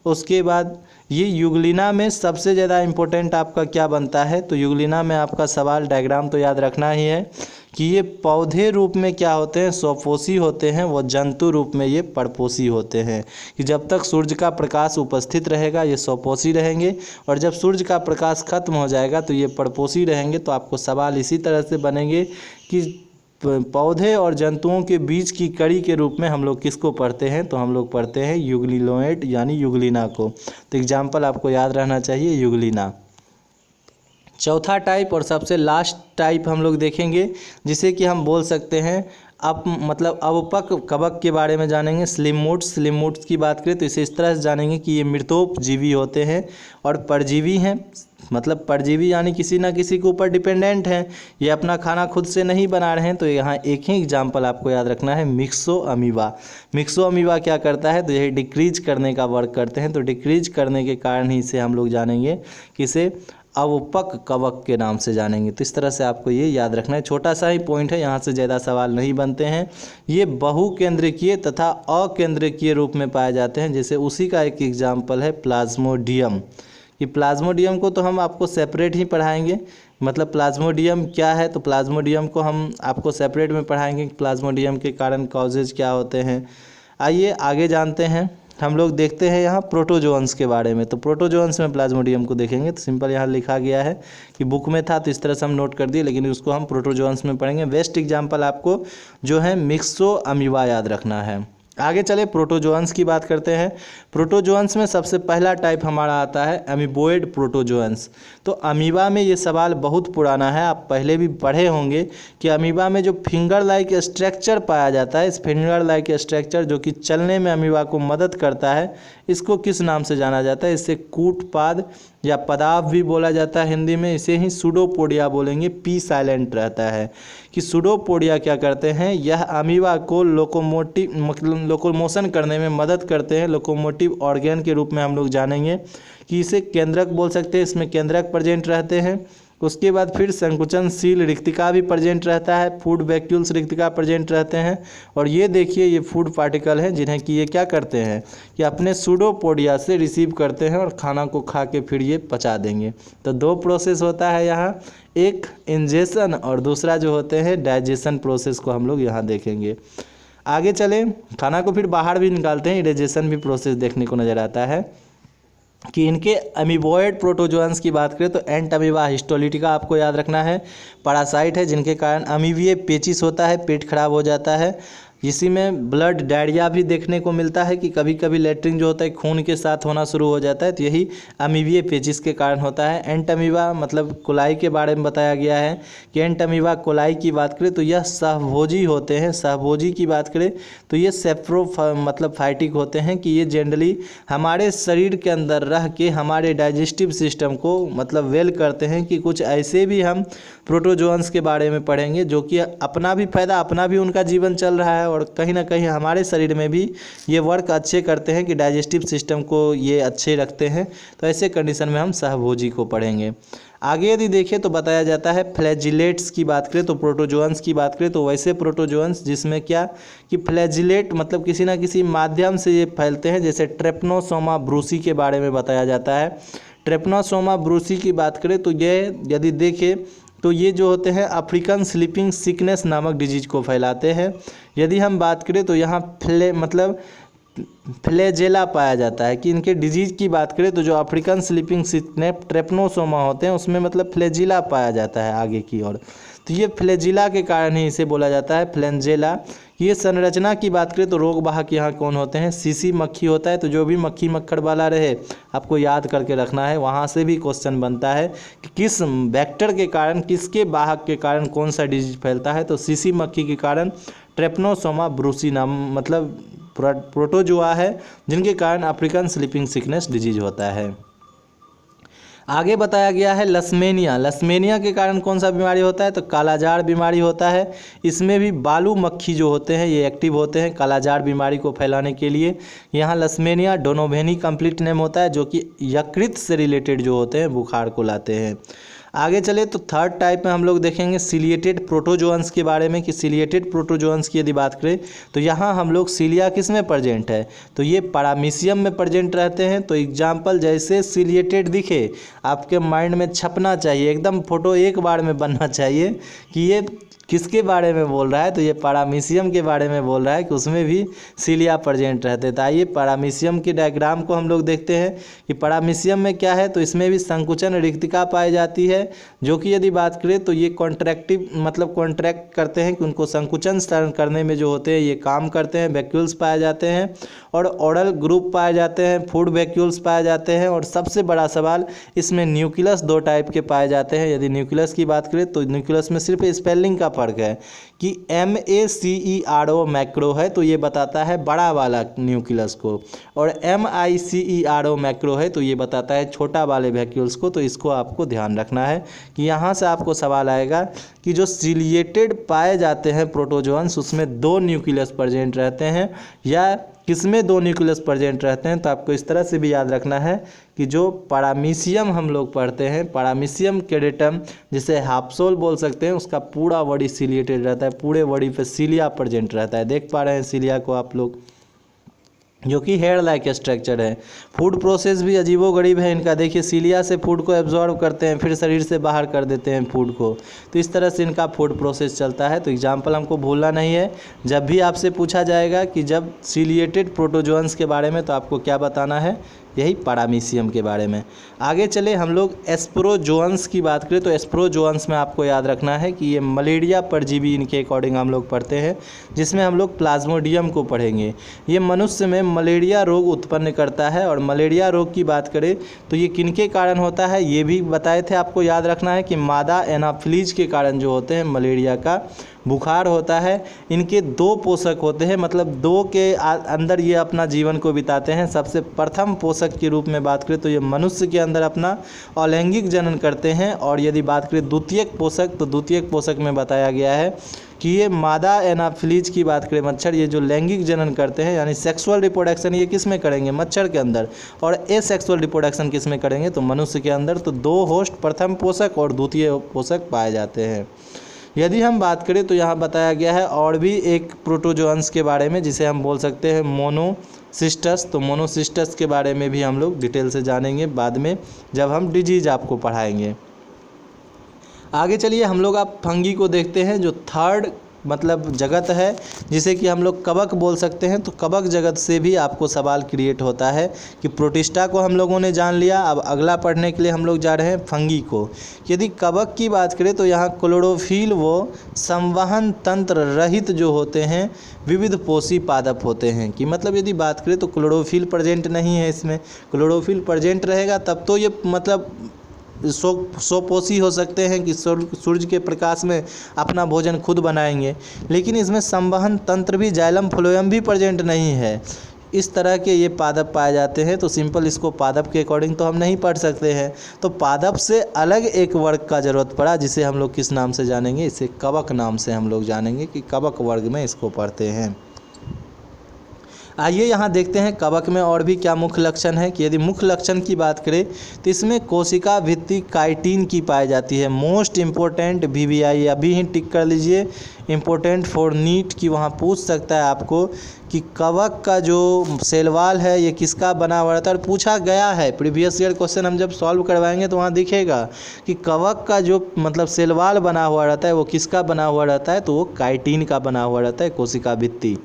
उसके बाद ये यूग्लिना में सबसे ज़्यादा इम्पोर्टेंट आपका क्या बनता है, तो यूग्लिना में आपका सवाल डायग्राम तो याद रखना ही है कि ये पौधे रूप में क्या होते हैं, स्वपोषी होते हैं, व जंतु रूप में ये परपोषी होते हैं। कि जब तक सूर्य का प्रकाश उपस्थित रहेगा ये स्वपोषी रहेंगे, और जब सूर्य का प्रकाश खत्म हो जाएगा तो ये परपोषी रहेंगे। तो आपको सवाल इसी तरह से बनेंगे कि पौधे और जंतुओं के बीच की कड़ी के रूप में हम लोग किसको पढ़ते हैं, तो हम लोग पढ़ते हैं यूग्लिनोइड यानी यूग्लिना को। तो एग्जाम्पल आपको याद रहना चाहिए यूग्लिना। चौथा टाइप और सबसे लास्ट टाइप हम लोग देखेंगे, जिसे कि हम बोल सकते हैं अब मतलब अवपक कवक के बारे में जानेंगे। स्लिम मोड्स की बात करें तो इसे इस तरह से जानेंगे कि ये मृतोपजीवी होते हैं और परजीवी हैं। मतलब परजीवी यानी किसी ना किसी के ऊपर डिपेंडेंट हैं, ये अपना खाना खुद से नहीं बना रहे हैं। तो यहाँ एक ही एग्जाम्पल आपको याद रखना है, मिक्सो अमीबा क्या करता है, तो यही डिक्रीज करने का वर्क करते हैं। तो डिक्रीज करने के कारण ही इसे हम लोग जानेंगे कि इसे अवपक कवक के नाम से जानेंगे। तो इस तरह से आपको ये याद रखना है, छोटा सा ही पॉइंट है, यहाँ से ज़्यादा सवाल नहीं बनते हैं। ये बहुकेंद्रकीय तथा अकेंद्रकीय रूप में पाए जाते हैं। जैसे उसी का एक एग्जाम्पल है प्लाज्मोडियम, कि प्लाज्मोडियम को तो हम आपको सेपरेट ही पढ़ाएंगे। मतलब प्लाज्मोडियम क्या है, तो प्लाज्मोडियम को हम आपको सेपरेट में पढ़ाएंगे। प्लाज्मोडियम के कारण कॉजेज क्या होते हैं। आइए आगे जानते हैं। हम लोग देखते हैं यहाँ प्रोटोजोअन्स के बारे में। तो प्रोटोजोअन्स में प्लाज्मोडियम को देखेंगे तो सिंपल यहाँ लिखा गया है कि बुक में था तो इस तरह से हम नोट कर दिए, लेकिन उसको हम प्रोटोजोअन्स में पढ़ेंगे। बेस्ट एग्जाम्पल आपको जो है मिक्सो अमीबा याद रखना है। आगे चले प्रोटोजोअन्स की बात करते हैं। प्रोटोजोअन्स में सबसे पहला टाइप हमारा आता है अमीबोइड प्रोटोजोअन्स। तो अमीबा में ये सवाल बहुत पुराना है, आप पहले भी पढ़े होंगे कि अमीबा में जो फिंगर लाइक स्ट्रक्चर पाया जाता है, इस फिंगर लाइक स्ट्रक्चर जो कि चलने में अमीबा को मदद करता है, इसको किस नाम से जाना जाता है। इसे कूटपाद या पदाव भी बोला जाता है हिंदी में। इसे ही सूडोपोडिया बोलेंगे, पी साइलेंट रहता है। कि सूडोपोडिया क्या करते हैं, यह अमीबा को लोकोमोशन करने में मदद करते हैं। लोकोमोटिव ऑर्गेन के रूप में हम लोग जानेंगे कि इसे केंद्रक बोल सकते हैं, इसमें केंद्रक प्रेजेंट रहते हैं। उसके बाद फिर संकुचनशील रिक्तिका भी प्रेजेंट रहता है, फूड वैक्यूल्स रिक्तिका प्रेजेंट रहते हैं। और ये देखिए ये फूड पार्टिकल हैं जिन्हें कि ये क्या करते हैं कि अपने सूडोपोडिया से रिसीव करते हैं और खाना को खा के फिर ये पचा देंगे। तो दो प्रोसेस होता है यहाँ, एक इंजेशन और दूसरा जो होते हैं डाइजेशन प्रोसेस को हम लोग यहाँ देखेंगे। आगे चले, खाना को फिर बाहर भी निकालते हैं, डाइजेशन भी प्रोसेस देखने को नज़र आता है। कि इनके अमीबोइड प्रोटोजोअन्स की बात करें तो एंट अमीबा हिस्टोलिटिका आपको याद रखना है, पैरासाइट है जिनके कारण अमीबीय पेचिस होता है, पेट खराब हो जाता है। इसी में ब्लड डायरिया भी देखने को मिलता है कि कभी कभी लेटरिन जो होता है खून के साथ होना शुरू हो जाता है, तो यही अमीबीय पेचिस के कारण होता है। एंट अमीबा मतलब कोलाई के बारे में बताया गया है कि एंट अमीबा कोलाई की बात करें तो यह सहभोजी होते हैं। सहभोजी की बात करें तो ये मतलब फाइटिक होते हैं कि ये जनरली हमारे शरीर के अंदर रह के हमारे डाइजेस्टिव सिस्टम को मतलब वेल करते हैं। कि कुछ ऐसे भी हम प्रोटोजोअन्स के बारे में पढ़ेंगे जो कि अपना भी फायदा, अपना भी उनका जीवन चल रहा है और कहीं ना कहीं हमारे शरीर में भी ये वर्क अच्छे करते हैं कि डाइजेस्टिव सिस्टम को ये अच्छे रखते हैं। तो ऐसे कंडीशन में हम सहभोजी को पढ़ेंगे। आगे यदि देखें तो बताया जाता है फ्लैजिलेट्स की बात करें तो प्रोटोजोअन्स की बात करें तो वैसे प्रोटोजोअन्स जिसमें क्या कि फ्लैजिलेट मतलब किसी ना किसी माध्यम से ये फैलते हैं। जैसे ट्रेपनोसोमा ब्रूसी के बारे में बताया जाता है। ट्रेपनोसोमा ब्रूसी की बात करें तो ये यदि देखें तो ये जो होते हैं अफ्रीकन स्लीपिंग सिकनेस नामक डिजीज को फैलाते हैं। यदि हम बात करें तो यहाँ फ्लैजेला पाया जाता है। कि इनके डिजीज की बात करें तो जो अफ्रीकन स्लीपिंग सिकनेस ट्रेपनोसोमा होते हैं उसमें मतलब फ्लैजिला पाया जाता है आगे की ओर। तो ये फ्लैजिला के कारण ही इसे बोला जाता है फ्लैजेला। ये संरचना की बात करें तो रोग वाहक यहाँ कौन होते हैं, सीसी मक्खी होता है। तो जो भी मक्खी मक्खड़ वाला रहे आपको याद करके रखना है, वहाँ से भी क्वेश्चन बनता है कि किस वेक्टर के कारण, किसके वाहक के कारण कौन सा डिजीज फैलता है। तो सीसी मक्खी के कारण ट्रेपनोसोमा ब्रूसी नाम मतलब प्रोटोजोआ है जिनके कारण अफ्रीकन स्लीपिंग सिकनेस डिजीज होता है। आगे बताया गया है लसमेनिया के कारण कौन सा बीमारी होता है, तो कालाजार बीमारी होता है। इसमें भी बालू मक्खी जो होते हैं ये एक्टिव होते हैं कालाजार बीमारी को फैलाने के लिए। यहाँ लसमेनिया डोनोवेनी कंप्लीट नेम होता है जो कि यकृत से रिलेटेड जो होते हैं बुखार को लाते हैं। आगे चले तो थर्ड टाइप में हम लोग देखेंगे सिलिएटेड प्रोटोजोअन्स के बारे में। कि सिलिएटेड प्रोटोजोअन्स की यदि बात करें तो यहाँ हम लोग सिलिया किस में प्रेजेंट है, तो ये पैरामीशियम में प्रेजेंट रहते हैं। तो एग्जाम्पल जैसे सिलिएटेड दिखे आपके माइंड में छपना चाहिए, एकदम फोटो एक बार में बनना चाहिए कि ये किसके बारे में बोल रहा है, तो ये पैरामीशियम के बारे में बोल रहा है कि उसमें भी सिलिया प्रेजेंट रहते हैं। तो आइए पैरामीशियम के डायग्राम को हम लोग देखते हैं कि पैरामीशियम में क्या है। तो इसमें भी संकुचन रिक्तिका पाई जाती है जो कि यदि बात करें तो ये कॉन्ट्रैक्टिव मतलब कॉन्ट्रैक्ट करते हैं कि उनको संकुचन करने में जो होते हैं ये काम करते हैं। वैक्यूल्स पाए जाते हैं और ओरल ग्रुप पाए जाते हैं, फूड वैक्यूल्स पाए जाते हैं। और सबसे बड़ा सवाल इसमें न्यूक्लियस दो टाइप के पाए जाते हैं। यदि न्यूक्लियस की बात करें तो न्यूक्लियस में सिर्फ स्पेलिंग का फ़र्क है कि MACERO मैक्रो है तो ये बताता है बड़ा वाला न्यूक्लियस को, और MICERO मैक्रो है तो ये बताता है छोटा वाले वैक्यूल्स को। तो इसको आपको ध्यान रखना है कि यहाँ से आपको सवाल आएगा कि जो सिलिएटेड पाए जाते हैं प्रोटोजोअन्स उसमें 2 न्यूक्लियस प्रेजेंट रहते हैं या किसमें 2 न्यूक्लियस प्रेजेंट रहते हैं। तो आपको इस तरह से भी याद रखना है कि जो पैरामीशियम हम लोग पढ़ते हैं, पैरामीशियम केडेटम जिसे हाफसोल बोल सकते हैं, उसका पूरा बॉडी सिलिएटेड रहता है, पूरे बॉडी पे सिलिया प्रेजेंट रहता है। देख पा रहे हैं सिलिया को आप लोग, जो कि हेयर लाइक स्ट्रक्चर है। फूड प्रोसेस भी अजीबोगरीब है इनका। देखिए सिलिया से फूड को एब्जॉर्ब करते हैं, फिर शरीर से बाहर कर देते हैं फूड को। तो इस तरह से इनका फूड प्रोसेस चलता है। तो एग्जाम्पल हमको भूलना नहीं है, जब भी आपसे पूछा जाएगा कि जब सिलिएटेड प्रोटोजोअन्स के बारे में तो आपको क्या बताना है, यही पैरामीशियम के बारे में। आगे चले हम लोग एस्प्रोजोअन्स की बात करें तो एस्प्रोजोअन्स में आपको याद रखना है कि ये मलेरिया परजीवी इनके अकॉर्डिंग हम लोग पढ़ते हैं, जिसमें हम लोग प्लाज्मोडियम को पढ़ेंगे। ये मनुष्य में मलेरिया रोग उत्पन्न करता है। और मलेरिया रोग की बात करें तो ये किनके कारण होता है, ये भी बताए थे। आपको याद रखना है कि मादा एनाफिलीज के कारण जो होते हैं मलेरिया का बुखार होता है। इनके 2 पोषक होते हैं, मतलब 2 के अंदर ये अपना जीवन को बिताते हैं। सबसे प्रथम पोषक के रूप में बात करें तो ये मनुष्य के अंदर अपना अलैंगिक जनन करते हैं। और यदि बात करें द्वितीयक पोषक तो द्वितीयक पोषक में बताया गया है कि ये मादा एनाफिलीज की बात करें मच्छर, ये जो लैंगिक जनन करते हैं यानी सेक्सुअल रिप्रोडक्शन ये किस में करेंगे, मच्छर के अंदर, और एसेक्सुअल रिप्रोडक्शन किस में करेंगे, तो मनुष्य के अंदर। तो 2 होस्ट प्रथम पोषक और द्वितीय पोषक पाए जाते हैं। यदि हम बात करें तो यहाँ बताया गया है और भी एक प्रोटोजोअन्स के बारे में जिसे हम बोल सकते हैं मोनोसिस्टस। तो मोनोसिस्टस के बारे में भी हम लोग डिटेल से जानेंगे बाद में जब हम डिजीज आपको पढ़ाएंगे। आगे चलिए हम लोग आप फंगी को देखते हैं, जो थर्ड मतलब जगत है जिसे कि हम लोग कवक बोल सकते हैं। तो कवक जगत से भी आपको सवाल क्रिएट होता है कि प्रोटिस्टा को हम लोगों ने जान लिया, अब अगला पढ़ने के लिए हम लोग जा रहे हैं फंगी को। यदि कवक की बात करें तो यहाँ क्लोरोफिल वो संवहन तंत्र रहित जो होते हैं विविध पोषी पादप होते हैं। कि मतलब यदि बात करें तो क्लोरोफिल प्रेजेंट नहीं है इसमें, क्लोरोफिल प्रेजेंट रहेगा तब तो ये मतलब सोपोषी हो सकते हैं कि सूरज के प्रकाश में अपना भोजन खुद बनाएंगे। लेकिन इसमें संवहन तंत्र भी जाइलम फ्लोएम भी प्रेजेंट नहीं है। इस तरह के ये पादप पाए जाते हैं। तो सिंपल इसको पादप के अकॉर्डिंग तो हम नहीं पढ़ सकते हैं। तो पादप से अलग एक वर्ग का ज़रूरत पड़ा जिसे हम लोग किस नाम से जानेंगे, इसे कवक नाम से हम लोग जानेंगे कि कवक वर्ग में इसको पढ़ते हैं। आइए यहाँ देखते हैं कवक में और भी क्या मुख्य लक्षण है। कि यदि मुख्य लक्षण की बात करें तो इसमें कोशिका भित्ति काइटिन की पाई जाती है। मोस्ट इम्पोर्टेंट VVI अभी ही टिक कर लीजिए, इम्पोर्टेंट फॉर नीट की वहाँ पूछ सकता है आपको कि कवक का जो सेलवाल है ये किसका बना हुआ रहता है। और पूछा गया है प्रीवियस ईयर क्वेश्चन हम जब सॉल्व करवाएंगे तो वहाँ दिखेगा कि कवक का जो मतलब सेलवाल बना हुआ रहता है वो किसका बना हुआ रहता है, तो वो काइटिन का बना हुआ रहता है, कोशिका भित्ति।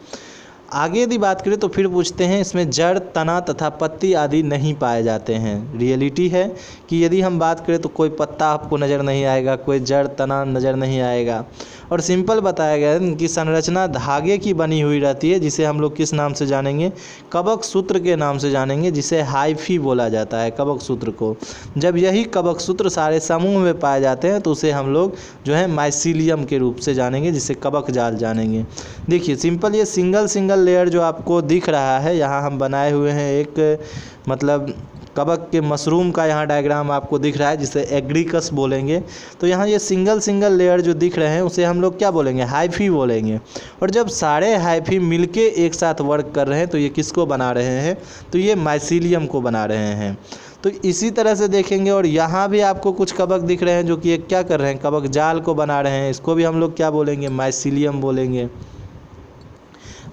आगे यदि बात करें तो फिर पूछते हैं इसमें जड़, तना तथा पत्ती आदि नहीं पाए जाते हैं। रियलिटी है कि यदि हम बात करें तो कोई पत्ता आपको नज़र नहीं आएगा, कोई जड़ तना नज़र नहीं आएगा। और सिंपल बताया गया है इनकी संरचना धागे की बनी हुई रहती है, जिसे हम लोग किस नाम से जानेंगे, कवक सूत्र के नाम से जानेंगे, जिसे हाइफी बोला जाता है कवक सूत्र को। जब यही कवक सूत्र सारे समूह में पाए जाते हैं तो उसे हम लोग जो है माइसीलियम के रूप से जानेंगे, जिसे कवक जाल जानेंगे। देखिए सिंपल ये सिंगल लेयर जो आपको दिख रहा है, यहाँ हम बनाए हुए हैं एक मतलब कवक के मशरूम का यहाँ डायग्राम आपको दिख रहा है, जिसे एग्रीकस बोलेंगे। तो यहाँ ये सिंगल लेयर जो दिख रहे हैं उसे हम लोग क्या बोलेंगे, हाइफी बोलेंगे। और जब सारे हाइफी मिलके एक साथ वर्क कर रहे हैं तो ये किसको बना रहे हैं, तो ये माइसीलियम को बना रहे हैं। तो इसी तरह से देखेंगे और यहाँ भी आपको कुछ कवक दिख रहे हैं जो कि एक क्या कर रहे हैं, कवक जाल को बना रहे हैं, इसको भी हम लोग क्या बोलेंगे, माइसीलियम बोलेंगे।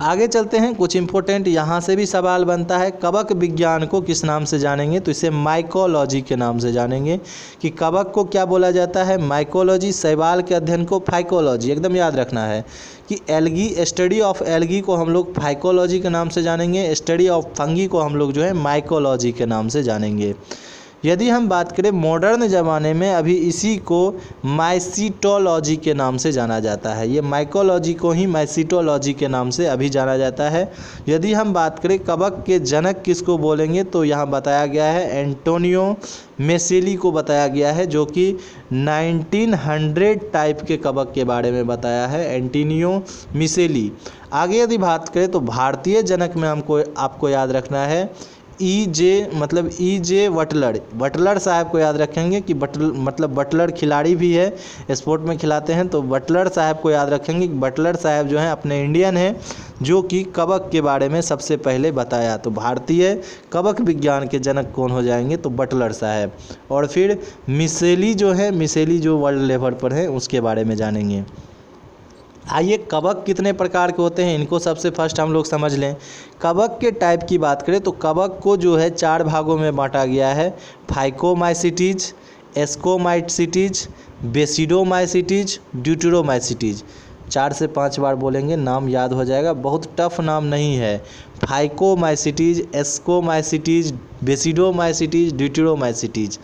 आगे चलते हैं, कुछ इंपॉर्टेंट यहाँ से भी सवाल बनता है। कवक विज्ञान को किस नाम से जानेंगे, तो इसे माइकोलॉजी के नाम से जानेंगे। कि कवक को क्या बोला जाता है, माइकोलॉजी। शैवाल के अध्ययन को फाइकोलॉजी। एकदम याद रखना है कि एल्गी, स्टडी ऑफ एल्गी को हम लोग फाइकोलॉजी के नाम से जानेंगे। स्टडी ऑफ फंगी को हम लोग जो है माइकोलॉजी के नाम से जानेंगे। यदि हम बात करें मॉडर्न ज़माने में अभी इसी को माइसीटोलॉजी के नाम से जाना जाता है। ये माइकोलॉजी को ही माइसीटोलॉजी के नाम से अभी जाना जाता है। यदि हम बात करें कवक के जनक किसको बोलेंगे तो यहाँ बताया गया है एंटोनियो मेसेली को बताया गया है, जो कि 1900 टाइप के कवक के बारे में बताया है एंटोनियो मेसेली। आगे यदि बात करें तो भारतीय जनक में आपको याद रखना है ई जे बटलर साहब को याद रखेंगे कि बटलर खिलाड़ी भी है, स्पोर्ट में खिलाते हैं, तो बटलर साहब को याद रखेंगे कि बटलर साहब जो हैं अपने इंडियन हैं, जो कि कवक के बारे में सबसे पहले बताया। तो भारतीय कवक विज्ञान के जनक कौन हो जाएंगे तो बटलर साहब। और फिर मिसेली जो वर्ल्ड लेवल पर है उसके बारे में जानेंगे। आइए कवक कितने प्रकार के होते हैं इनको सबसे फर्स्ट हम लोग समझ लें। कवक के टाइप की बात करें तो कवक को जो है 4 भागों में बांटा गया है, फाइकोमाइसिटीज, एस्कोमाइसिटीज, बेसिडोमाइसिटीज, ड्यूटेरोमाइसिटीज। 4 से 5 बार बोलेंगे, नाम याद हो जाएगा, बहुत टफ नाम नहीं है। Phycomycetes, ascomycetes, basidiomycetes, deuteromycetes.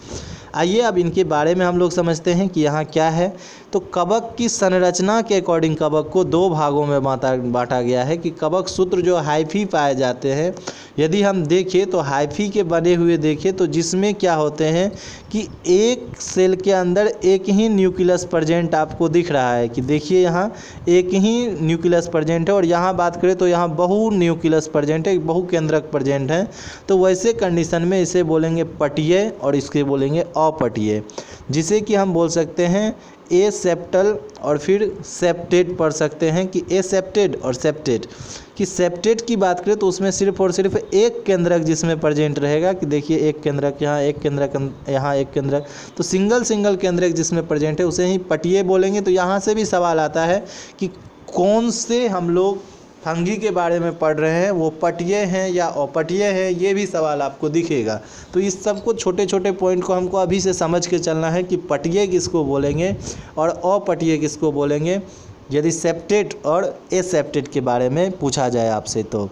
आइए अब इनके बारे में हम लोग समझते हैं कि यहाँ क्या है। तो कवक की संरचना के अकॉर्डिंग कवक को 2 भागों में बांटा गया है कि कवक सूत्र जो हाइफी पाए जाते हैं, यदि हम देखें तो हाइफी के बने हुए देखें तो जिसमें क्या होते हैं कि एक सेल के अंदर एक ही न्यूक्लियस प्रेजेंट आपको दिख रहा है कि देखिए यहाँ एक ही न्यूक्लियस प्रेजेंट है, और यहाँ बात करें तो यहाँ बहु न्यूक्लियस प्रेजेंट है, बहु केंद्रक प्रेजेंट है। तो वैसे कंडीशन में इसे बोलेंगे पटीय और इसके बोलेंगे अपटीय, जिसे कि हम बोल सकते हैं ए सेप्टल और फिर सेप्टेड पढ़ सकते हैं कि ए सेप्टेड और सेप्टेड। कि सेप्टेड की बात करें तो उसमें सिर्फ और सिर्फ एक केंद्रक जिसमें प्रेजेंट रहेगा कि देखिए एक केंद्रक यहाँ, एक केंद्रक यहाँ, एक केंद्रक, तो सिंगल केंद्रक जिसमें प्रेजेंट है उसे ही पटीय बोलेंगे। तो यहाँ से भी सवाल आता है कि कौन से हम लोग फंगी के बारे में पढ़ रहे हैं, वो पटीय हैं या अपटीय हैं, ये भी सवाल आपको दिखेगा। तो इस सब को छोटे छोटे पॉइंट को हमको अभी से समझ के चलना है कि पटीय किसको बोलेंगे और अपटीय किसको बोलेंगे, यदि सेप्टेड और एसेप्टेड के बारे में पूछा जाए आपसे। तो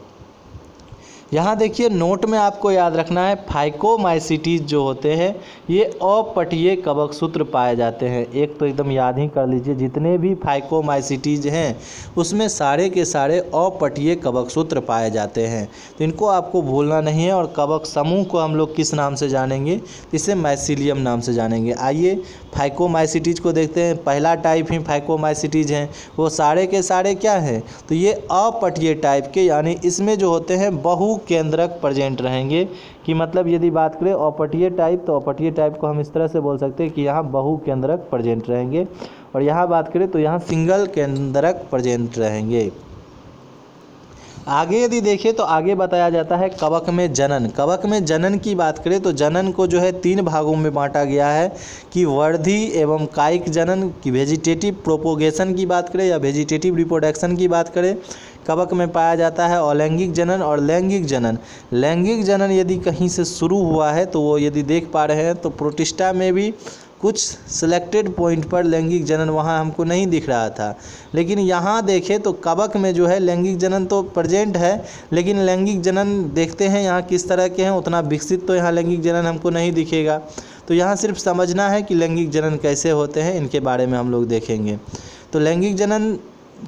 यहाँ देखिए नोट में आपको याद रखना है फाइकोमाइसिटीज जो होते हैं ये अपटीय कवक सूत्र पाए जाते हैं। एक तो एकदम याद ही कर लीजिए, जितने भी फाइकोमाइसिटीज हैं उसमें सारे के सारे अपटीय कवक सूत्र पाए जाते हैं, तो इनको आपको भूलना नहीं है। और कवक समूह को हम लोग किस नाम से जानेंगे, इसे माइसीलियम नाम से जानेंगे। आइए फाइकोमाइसिटीज को देखते हैं। पहला टाइप ही फाइकोमाइसिटीज हैं, वो सारे के सारे क्या हैं तो ये अपटीय टाइप के, यानी इसमें जो होते हैं बहु केंद्रक प्रेजेंट रहेंगे। कि मतलब यदि बात करें अपटीय टाइप तो अपटीय टाइप को हम इस तरह से बोल सकते हैं कि यहाँ बहु केंद्रक प्रेजेंट रहेंगे, और यहाँ बात करें तो यहाँ सिंगल केंद्रक प्रेजेंट रहेंगे। आगे यदि देखें तो आगे बताया जाता है कवक में जनन। कवक में जनन की बात करें तो जनन को जो है 3 भागों में बांटा गया है कि वर्धी एवं कायिक जनन, की वेजिटेटिव प्रोपोगेशन की बात करें या वेजिटेटिव रिप्रोडक्शन की बात करें। कवक में पाया जाता है अलैंगिक जनन और लैंगिक जनन। लैंगिक जनन यदि कहीं से शुरू हुआ है तो वो यदि देख पा रहे हैं तो प्रोटिस्टा में भी कुछ सिलेक्टेड पॉइंट पर लैंगिक जनन वहाँ हमको नहीं दिख रहा था, लेकिन यहाँ देखें तो कवक में जो है लैंगिक जनन तो प्रेजेंट है, लेकिन लैंगिक जनन देखते हैं यहाँ किस तरह के हैं, उतना विकसित तो यहाँ लैंगिक जनन हमको नहीं दिखेगा। तो यहाँ सिर्फ समझना है कि लैंगिक जनन कैसे होते हैं, इनके बारे में हम लोग देखेंगे। तो लैंगिक जनन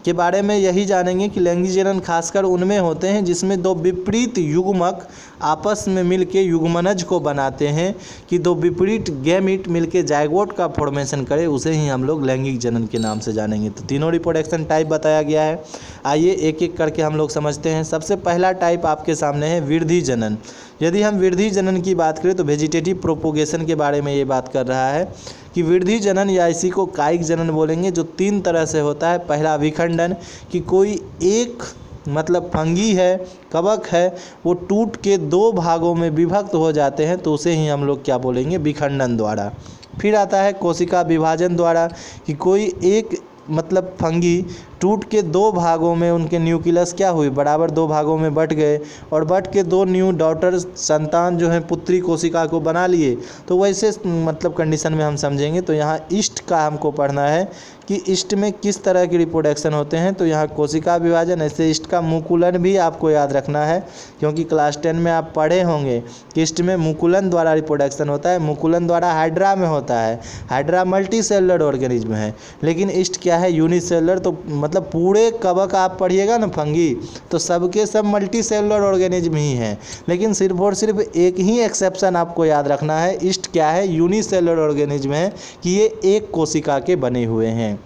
के बारे में यही जानेंगे कि लैंगिक जनन खासकर उनमें होते हैं जिसमें 2 विपरीत युग्मक आपस में मिलके युग्मनज को बनाते हैं, कि 2 विपरीत गैमीट मिलके जायगोट का फॉर्मेशन करे, उसे ही हम लोग लैंगिक जनन के नाम से जानेंगे। तो तीनों रिप्रोडक्शन टाइप बताया गया है। आइए एक एक करके हम लोग समझते हैं। सबसे पहला टाइप आपके सामने है वृद्धि जनन। यदि हम वृद्धि जनन की बात करें तो वेजिटेटिव प्रोपोगेशन के बारे में ये बात कर रहा है कि वृद्धि जनन या इसी को कायिक जनन बोलेंगे, जो 3 तरह से होता है। पहला विखंडन, कि कोई एक मतलब फंगी है, कवक है, वो टूट के 2 भागों में विभक्त हो जाते हैं, तो उसे ही हम लोग क्या बोलेंगे विखंडन द्वारा। फिर आता है कोशिका विभाजन द्वारा, कि कोई एक मतलब फंगी टूट के 2 भागों में उनके न्यूक्लियस क्या हुई बराबर 2 भागों में बट गए, और बट के 2 न्यू डॉटर संतान जो है पुत्री कोशिका को बना लिए। तो वैसे मतलब कंडीशन में हम समझेंगे। तो यहाँ ईस्ट का हमको पढ़ना है कि ईस्ट में किस तरह की रिप्रोडक्शन होते हैं, तो यहाँ कोशिका विभाजन, ऐसे ईस्ट का मुकुलन भी आपको याद रखना है, क्योंकि क्लास 10 में आप पढ़े होंगे कि ईस्ट में मुकुलन द्वारा रिप्रोडक्शन होता है। मुकुलन द्वारा हाइड्रा में होता है, हाइड्रा मल्टी सेलुलर ऑर्गेनिज्म है, लेकिन ईस्ट क्या है, यूनिसेलुलर। तो मतलब पूरे कवक आप पढ़िएगा ना फंगी, तो सबके सब मल्टी सेलुलर ऑर्गेनिज्म ही हैं, लेकिन सिर्फ और सिर्फ एक ही एक्सेप्शन आपको याद रखना है, ईस्ट क्या है, यूनिसेलुलर ऑर्गेनिज्म है, कि ये एक कोशिका के बने हुए हैं।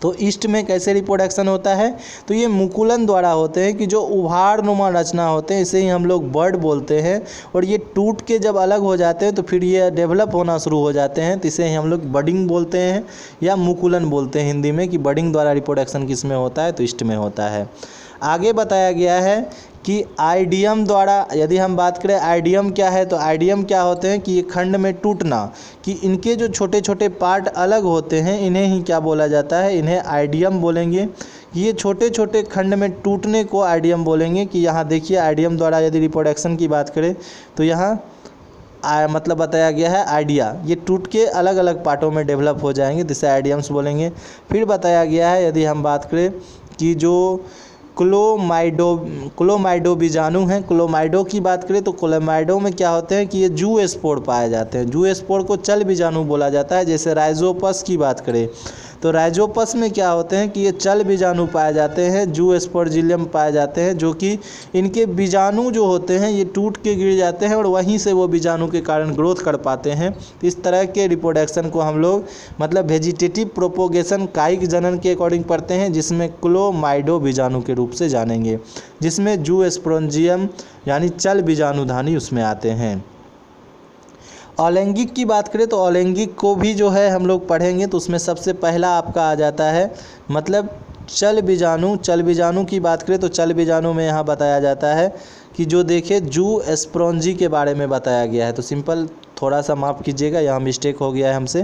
तो ईस्ट में कैसे रिप्रोडक्शन होता है, तो ये मुकुलन द्वारा होते हैं, कि जो उभारनुमा रचना होते हैं, इसे ही हम लोग बर्ड बोलते हैं, और ये टूट के जब अलग हो जाते हैं तो फिर ये डेवलप होना शुरू हो जाते हैं, तो इसे ही हम लोग बडिंग बोलते हैं या मुकुलन बोलते हैं हिंदी में, कि बडिंग द्वारा रिप्रोडक्शन किस में होता है, तो ईस्ट में होता है। आगे बताया गया है कि आइडियम द्वारा, यदि हम बात करें आइडियम क्या है, तो आइडियम क्या होते हैं कि ये खंड में टूटना, कि इनके जो छोटे छोटे पार्ट अलग होते हैं, इन्हें ही क्या बोला जाता है, इन्हें आइडियम बोलेंगे। ये छोटे छोटे खंड में टूटने को आइडियम बोलेंगे। कि यहाँ देखिए आइडियम द्वारा यदि रिप्रोडक्शन की बात करें तो यहाँ मतलब बताया गया है आइडिया, ये टूट के अलग अलग पार्टों में डेवलप हो जाएंगे, जिसे आइडियम्स बोलेंगे। फिर बताया गया है यदि हम बात करें कि जो क्लोमाइडो बीजाणु हैं, क्लोमाइडो की बात करें तो क्लोमाइडो में क्या होते हैं कि ये जू स्पोर पाए जाते हैं। जू स्पोर को चल बीजाणु बोला जाता है। जैसे राइजोपस की बात करें तो राइजोपस में क्या होते हैं कि ये चल बीजाणु पाए जाते हैं, जू स्पोर्जिलियम पाए जाते हैं, जो कि इनके बीजाणु जो होते हैं ये टूट के गिर जाते हैं और वहीं से वो बीजाणु के कारण ग्रोथ कर पाते हैं। इस तरह के रिप्रोडक्शन को हम लोग मतलब वेजिटेटिव प्रोपोगेशन कायिक जनन के अकॉर्डिंग पढ़ते हैं, जिसमें क्लोमाइडो बीजाणु के रूप से जानेंगे, जिसमें जू स्पोरेंजियम यानी चल बीजाणुधानी उसमें आते हैं। अलैंगिक की बात करें तो अलैंगिक को भी जो है हम लोग पढ़ेंगे, तो उसमें सबसे पहला आपका आ जाता है मतलब चल बीजाणु। चल बीजाणु की बात करें तो चल बीजाणु में यहाँ बताया जाता है कि जो देखिए जू स्पोरेंजी के बारे में बताया गया है। तो सिंपल थोड़ा सा माफ़ कीजिएगा, यहाँ मिस्टेक हो गया है हमसे,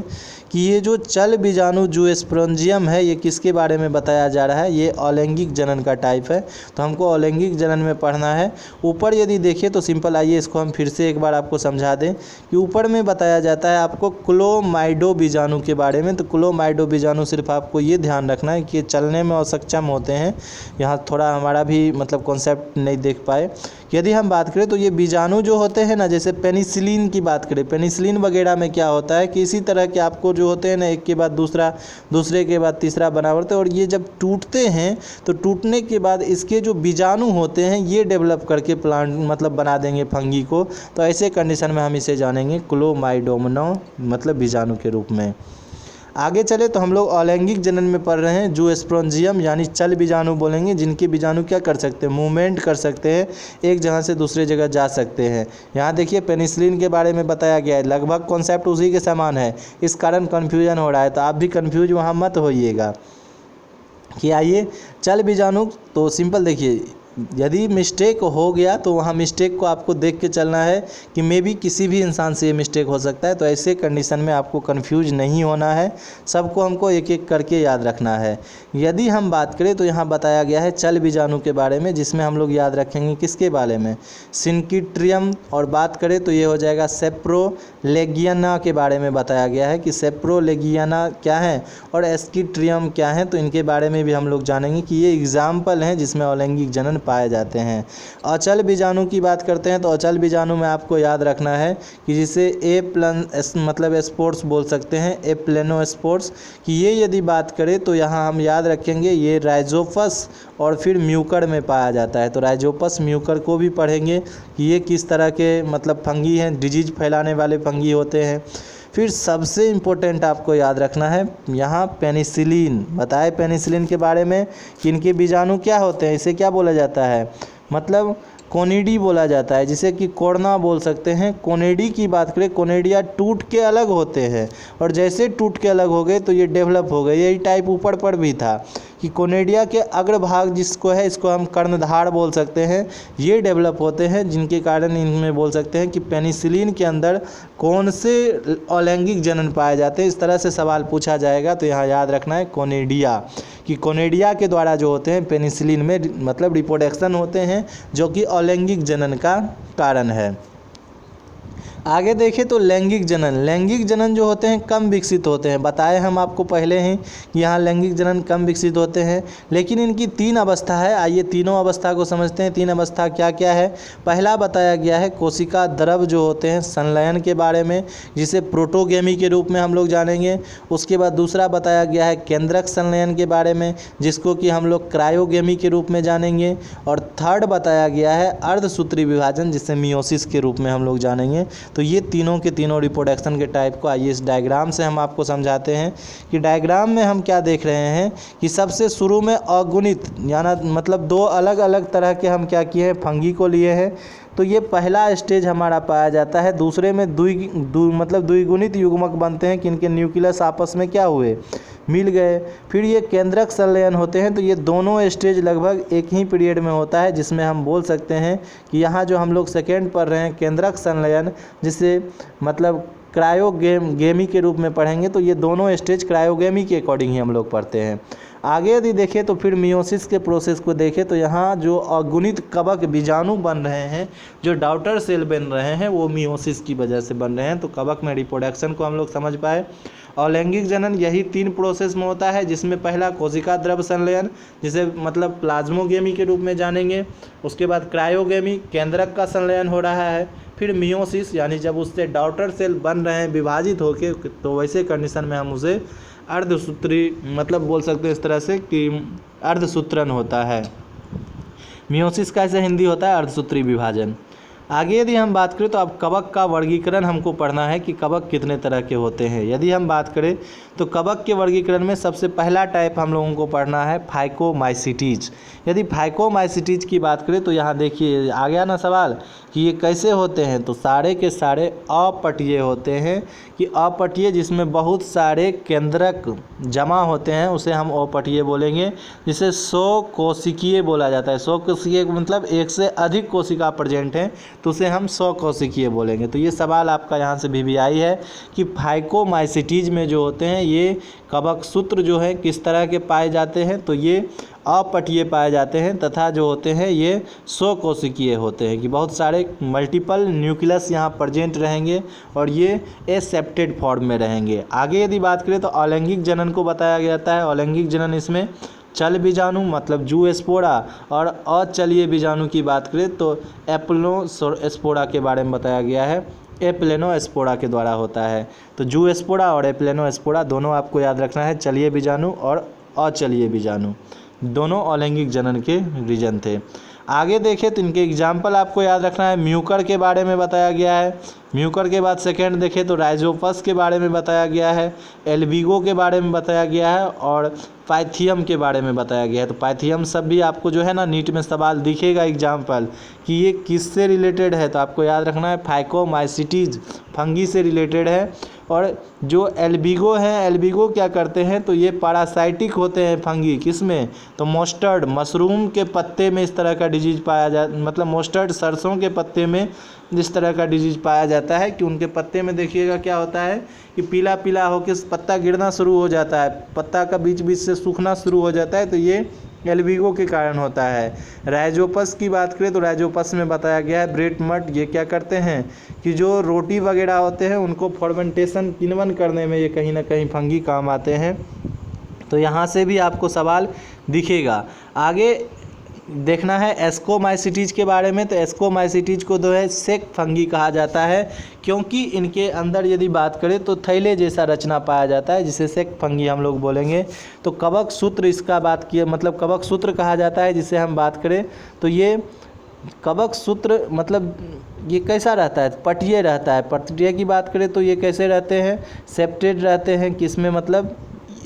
कि ये जो चल बीजाणु जू स्पोरेंजियम है ये किसके बारे में बताया जा रहा है, ये अलैंगिक जनन का टाइप है। तो हमको अलैंगिक जनन में पढ़ना है। ऊपर यदि देखें तो सिंपल आइए इसको हम फिर से एक बार आपको समझा दें कि ऊपर में बताया जाता है आपको क्लोमाइडो बीजाणु के बारे में। तो क्लोमाइडो बीजाणु सिर्फ आपको ये ध्यान रखना है कि चलने में असक्षम होते हैं। यहाँ थोड़ा हमारा भी मतलब कॉन्सेप्ट नहीं देख पाए। यदि हम बात करें तो ये बीजाणु जो होते हैं ना, जैसे पेनिसिलिन की बात करें, पेनिसिलिन वगैरह में क्या होता है कि इसी तरह के आपको जो होते हैं ना, एक के बाद दूसरा, दूसरे के बाद तीसरा बना होता है, और ये जब टूटते हैं तो टूटने के बाद इसके जो बीजाणु होते हैं ये डेवलप करके प्लांट मतलब बना देंगे फंगी को। तो ऐसे कंडीशन में हम इसे जानेंगे क्लोमाइडोमोना मतलब बीजाणु के रूप में। आगे चले तो हम लोग अलैंगिक जनन में पढ़ रहे हैं। जू स्पोरेंजियम यानी चल बीजाणु बोलेंगे, जिनके बीजाणु क्या कर सकते हैं, मूवमेंट कर सकते हैं, एक जगह से दूसरे जगह जा सकते हैं। यहाँ देखिए पेनिसिलिन के बारे में बताया गया है, लगभग कॉन्सेप्ट उसी के समान है, इस कारण कन्फ्यूजन हो रहा है। तो आप भी कन्फ्यूज वहाँ मत होइएगा। कि आइए चल बीजाणु, तो सिंपल देखिए यदि मिस्टेक हो गया तो वहाँ मिस्टेक को आपको देख के चलना है कि मे बी किसी भी इंसान से ये मिस्टेक हो सकता है। तो ऐसे कंडीशन में आपको कंफ्यूज नहीं होना है, सबको हमको एक एक करके याद रखना है। यदि हम बात करें तो यहाँ बताया गया है चल बीजाणु के बारे में, जिसमें हम लोग याद रखेंगे किसके बारे में, सिनकिट्रियम। और बात करें तो ये हो जाएगा सेप्रोलेगियाना के बारे में बताया गया है कि सेप्रोलेगियाना क्या है और एस्किट्रियम क्या है। तो इनके बारे में भी हम लोग जानेंगे कि ये एग्जाम्पल हैं जिसमें अलैंगिक जनन पाए जाते हैं। अचल बीजाणु की बात करते हैं तो अचल बीजाणु में आपको याद रखना है कि जिसे मतलब स्पोर्ट्स बोल सकते हैं, एप्लेनोस्पोर्स, कि ये यदि बात करें तो यहाँ हम याद रखेंगे ये राइजोपस और फिर म्यूकर में पाया जाता है। तो राइजोपस म्यूकर को भी पढ़ेंगे कि ये किस तरह के मतलब फंगी हैं, डिजीज फैलाने वाले फंगी होते हैं। फिर सबसे इम्पोर्टेंट आपको याद रखना है यहाँ पेनिसिलिन। बताए पेनिसिलिन के बारे में कि इनके बीजाणु क्या होते हैं, इसे क्या बोला जाता है, मतलब कोनिडी बोला जाता है, जिसे कि कोर्ना बोल सकते हैं। कोनेडी की बात करें, कोनेडिया टूट के अलग होते हैं और जैसे टूट के अलग हो गए तो ये डेवलप हो गए। यही टाइप ऊपर पर भी था कि कोनेडिया के अग्रभाग जिसको है इसको हम कर्णधार बोल सकते हैं, ये डेवलप होते हैं, जिनके कारण इनमें बोल सकते हैं कि पेनिसिलिन के अंदर कौन से अलैंगिक जनन पाए जाते हैं। इस तरह से सवाल पूछा जाएगा तो यहाँ याद रखना है कोनेडिया, कि कोनेडिया के द्वारा जो होते हैं पेनिसिलिन में मतलब रिप्रोडक्शन होते हैं, जो कि अलैंगिक जनन का कारण है। आगे देखें तो लैंगिक जनन जो होते हैं कम विकसित होते हैं। बताए हम आपको पहले ही कि यहाँ लैंगिक जनन कम विकसित होते हैं, लेकिन इनकी 3 अवस्था है। आइए तीनों अवस्था को समझते हैं। 3 अवस्था क्या क्या है। पहला बताया गया है कोशिका द्रव जो होते हैं संलयन के बारे में, जिसे प्रोटोगेमी के रूप में हम लोग जानेंगे। उसके बाद दूसरा बताया गया है केंद्रक संलयन के बारे में, जिसको कि हम लोग क्रायोगेमी के रूप में जानेंगे। और थर्ड बताया गया है अर्धसूत्री विभाजन, जिसे मियोसिस के रूप में हम लोग जानेंगे। तो ये तीनों के तीनों रिप्रोडक्शन के टाइप को आइए इस डायग्राम से हम आपको समझाते हैं कि डायग्राम में हम क्या देख रहे हैं कि सबसे शुरू में अगुणित यानी मतलब 2 अलग अलग तरह के हम क्या किए हैं, फंगी को लिए हैं। तो ये पहला स्टेज हमारा पाया जाता है। दूसरे में द्विगुणित युग्मक बनते हैं कि इनके न्यूक्लियस आपस में क्या हुए, मिल गए। फिर ये केंद्रक संलयन होते हैं। तो ये दोनों स्टेज लगभग एक ही पीरियड में होता है, जिसमें हम बोल सकते हैं कि यहाँ जो हम लोग सेकेंड पढ़ रहे हैं केंद्रक संलयन, जिसे मतलब क्रायोगेमी के रूप में पढ़ेंगे। तो ये दोनों स्टेज क्रायोगेमी के अकॉर्डिंग ही हम लोग पढ़ते हैं। आगे यदि देखें तो फिर मियोसिस के प्रोसेस को देखें तो यहाँ जो अगुणित कवक बीजाणु बन रहे हैं, जो डॉटर सेल बन रहे हैं, वो मियोसिस की वजह से बन रहे हैं। तो कवक में रिप्रोडक्शन को हम लोग समझ पाए। और लैंगिक जनन यही 3 प्रोसेस में होता है, जिसमें पहला कोशिका द्रव संलयन, जिसे मतलब प्लाज्मोगेमी के रूप में जानेंगे। उसके बाद क्रायोगेमी, केंद्रक का संलयन हो रहा है। फिर मियोसिस यानी जब उससे डॉटर सेल बन रहे हैं विभाजित होके, तो वैसे कंडीशन में हम उसे अर्धसूत्री मतलब बोल सकते हैं इस तरह से कि अर्धसूत्रण होता है। मियोसिस का ऐसे हिंदी होता है अर्धसूत्री विभाजन। आगे यदि हम बात करें तो अब कवक का वर्गीकरण हमको पढ़ना है कि कवक कितने तरह के होते हैं। यदि हम बात करें तो कवक के वर्गीकरण में सबसे पहला टाइप हम लोगों को पढ़ना है फाइकोमाइसिटीज। यदि फाइकोमाइसिटीज की बात करें तो यहाँ देखिए आ गया ना सवाल कि ये कैसे होते हैं। तो सारे के सारे अपटीय होते हैं कि अपटीय जिसमें बहुत सारे केंद्रक जमा होते हैं, उसे हम अपटीय बोलेंगे। जिसे 100 कोशिकीय बोला जाता है। 100 कोशिकीय मतलब 1 से अधिक कोशिका प्रेजेंट हैं, तो उसे हम 100 कोशिकीय बोलेंगे। तो ये सवाल आपका यहाँ से भी आई है कि फाइकोमाइसिटीज में जो होते हैं ये कवक सूत्र जो है किस तरह के पाए जाते हैं। तो ये अपटीय पाए जाते हैं तथा जो होते हैं ये 100 कोशिकीय होते हैं कि बहुत सारे मल्टीपल न्यूक्लियस यहाँ प्रेजेंट रहेंगे और ये एसेप्टेड फॉर्म में रहेंगे। आगे यदि बात करें तो अलैंगिक जनन को बताया जाता है। अलैंगिक जनन इसमें चल बीजाणु मतलब जू स्पोरा और अचलीय बीजाणु की बात करें तो एप्लेनोस्पोरा के बारे में बताया गया है। एप्लेनोस्पोरा के द्वारा होता है। तो जू स्पोरा और एप्लेनोस्पोरा दोनों आपको याद रखना है। चलीय बीजाणु और अचलीय बीजाणु दोनों अलैंगिक जनन के रीजन थे। आगे देखें तो इनके एग्जाम्पल आपको याद रखना है। म्यूकर के बारे में बताया गया है। म्यूकर के बाद सेकेंड देखें तो राइजोपस के बारे में बताया गया है। एल्बिगो के बारे में बताया गया है और पाइथियम के बारे में बताया गया है। तो पाइथियम सब भी आपको जो है ना नीट में सवाल दिखेगा एग्जाम्पल कि ये किससे रिलेटेड है। तो आपको याद रखना है फाइकोमाइसिटीज फंगी से रिलेटेड है। और जो एल्बिगो हैं, एल्बिगो क्या करते हैं तो ये पैरासाइटिक होते हैं फंगी। किसमें तो मस्टर्ड मशरूम के पत्ते में इस तरह का डिजीज पाया मतलब मस्टर्ड सरसों के पत्ते में इस तरह का डिजीज पाया जाता है कि उनके पत्ते में देखिएगा क्या होता है कि पीला पीला होकर पत्ता गिरना शुरू हो जाता है, पत्ता का बीच बीच से सूखना शुरू हो जाता है। तो ये एल्बिगो के कारण होता है। राइजोपस की बात करें तो राइजोपस में बताया गया है ब्रेड मट। ये क्या करते हैं कि जो रोटी वगैरह होते हैं उनको फर्मेंटेशन किण्वन करने में ये कहीं ना कहीं फंगी काम आते हैं। तो यहाँ से भी आपको सवाल दिखेगा। आगे देखना है एस्कोमाइसिटीज के बारे में। तो एस्कोमाइसिटीज को जो है सेक फंगी कहा जाता है, क्योंकि इनके अंदर यदि बात करें तो थैले जैसा रचना पाया जाता है, जिसे सेक फंगी हम लोग बोलेंगे। तो कवक सूत्र इसका बात किए मतलब कवक सूत्र कहा जाता है जिसे हम बात करें तो ये कवक सूत्र मतलब ये कैसा रहता है, पटीय रहता है। पटीय की बात करें तो ये कैसे रहते हैं, सेप्टेड रहते हैं। किसमें मतलब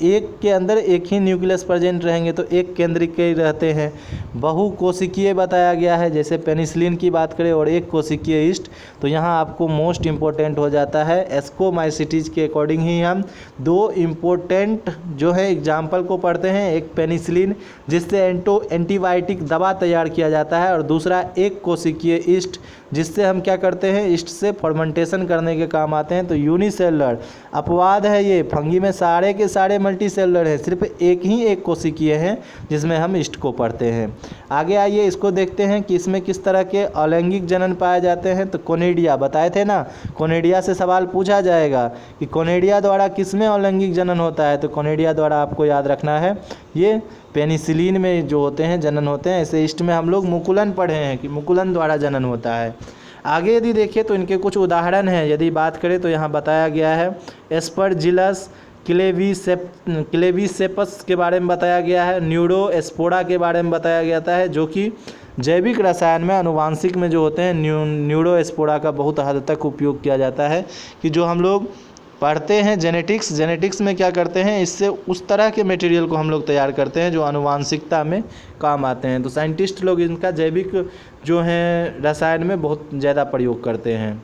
एक के अंदर एक ही न्यूक्लियस प्रेजेंट रहेंगे तो एक केंद्रिक के रहते हैं। बहुकोशिकीय बताया गया है, जैसे पेनिसिलिन की बात करें और एक कोशिकीय ईस्ट। तो यहाँ आपको मोस्ट इम्पोर्टेंट हो जाता है एस्कोमाइसिटीज के अकॉर्डिंग ही हम 2 इम्पोर्टेंट जो है एग्जाम्पल को पढ़ते हैं। एक पेनिसिलिन जिससे एंटीबायोटिक दवा तैयार किया जाता है और दूसरा एक कोशिकीय ईस्ट जिससे हम क्या करते हैं, ईस्ट से फर्मेंटेशन करने के काम आते हैं। तो यूनिसेलुलर अपवाद है ये, फंगी में सारे के सारे मल्टी सेलुलर है, सिर्फ एक कोशिकीय हैं जिसमें हम ईस्ट को पढ़ते हैं। आगे आइए इसको देखते हैं कि इसमें किस तरह के अलैंगिक जनन पाए जाते हैं। तो कोनिडिया बताए थे ना, कोनिडिया से सवाल पूछा जाएगा कि कोनिडिया द्वारा किसमें अलैंगिक जनन होता है। तो कोनिडिया द्वारा आपको याद रखना है ये पेनिसिलिन में जो होते हैं जनन होते हैं। ऐसे ईस्ट में हम लोग मुकुलन पढ़े हैं कि मुकुलन द्वारा जनन होता है। आगे यदि देखिए तो इनके कुछ उदाहरण हैं। यदि बात करें तो यहाँ बताया गया है एस्परजिलस क्लेविसेपस के बारे में बताया गया है, न्यूरोस्पोरा के बारे में बताया गया है, जो कि जैविक रसायन में अनुवांशिक में जो होते हैं न्यूरोस्पोरा का बहुत हद तक उपयोग किया जाता है कि जो हम लोग पढ़ते हैं जेनेटिक्स में क्या करते हैं, इससे उस तरह के मटेरियल को हम लोग तैयार करते हैं जो आनुवांशिकता में काम आते हैं। तो साइंटिस्ट लोग इनका जैविक जो है रसायन में बहुत ज़्यादा प्रयोग करते हैं।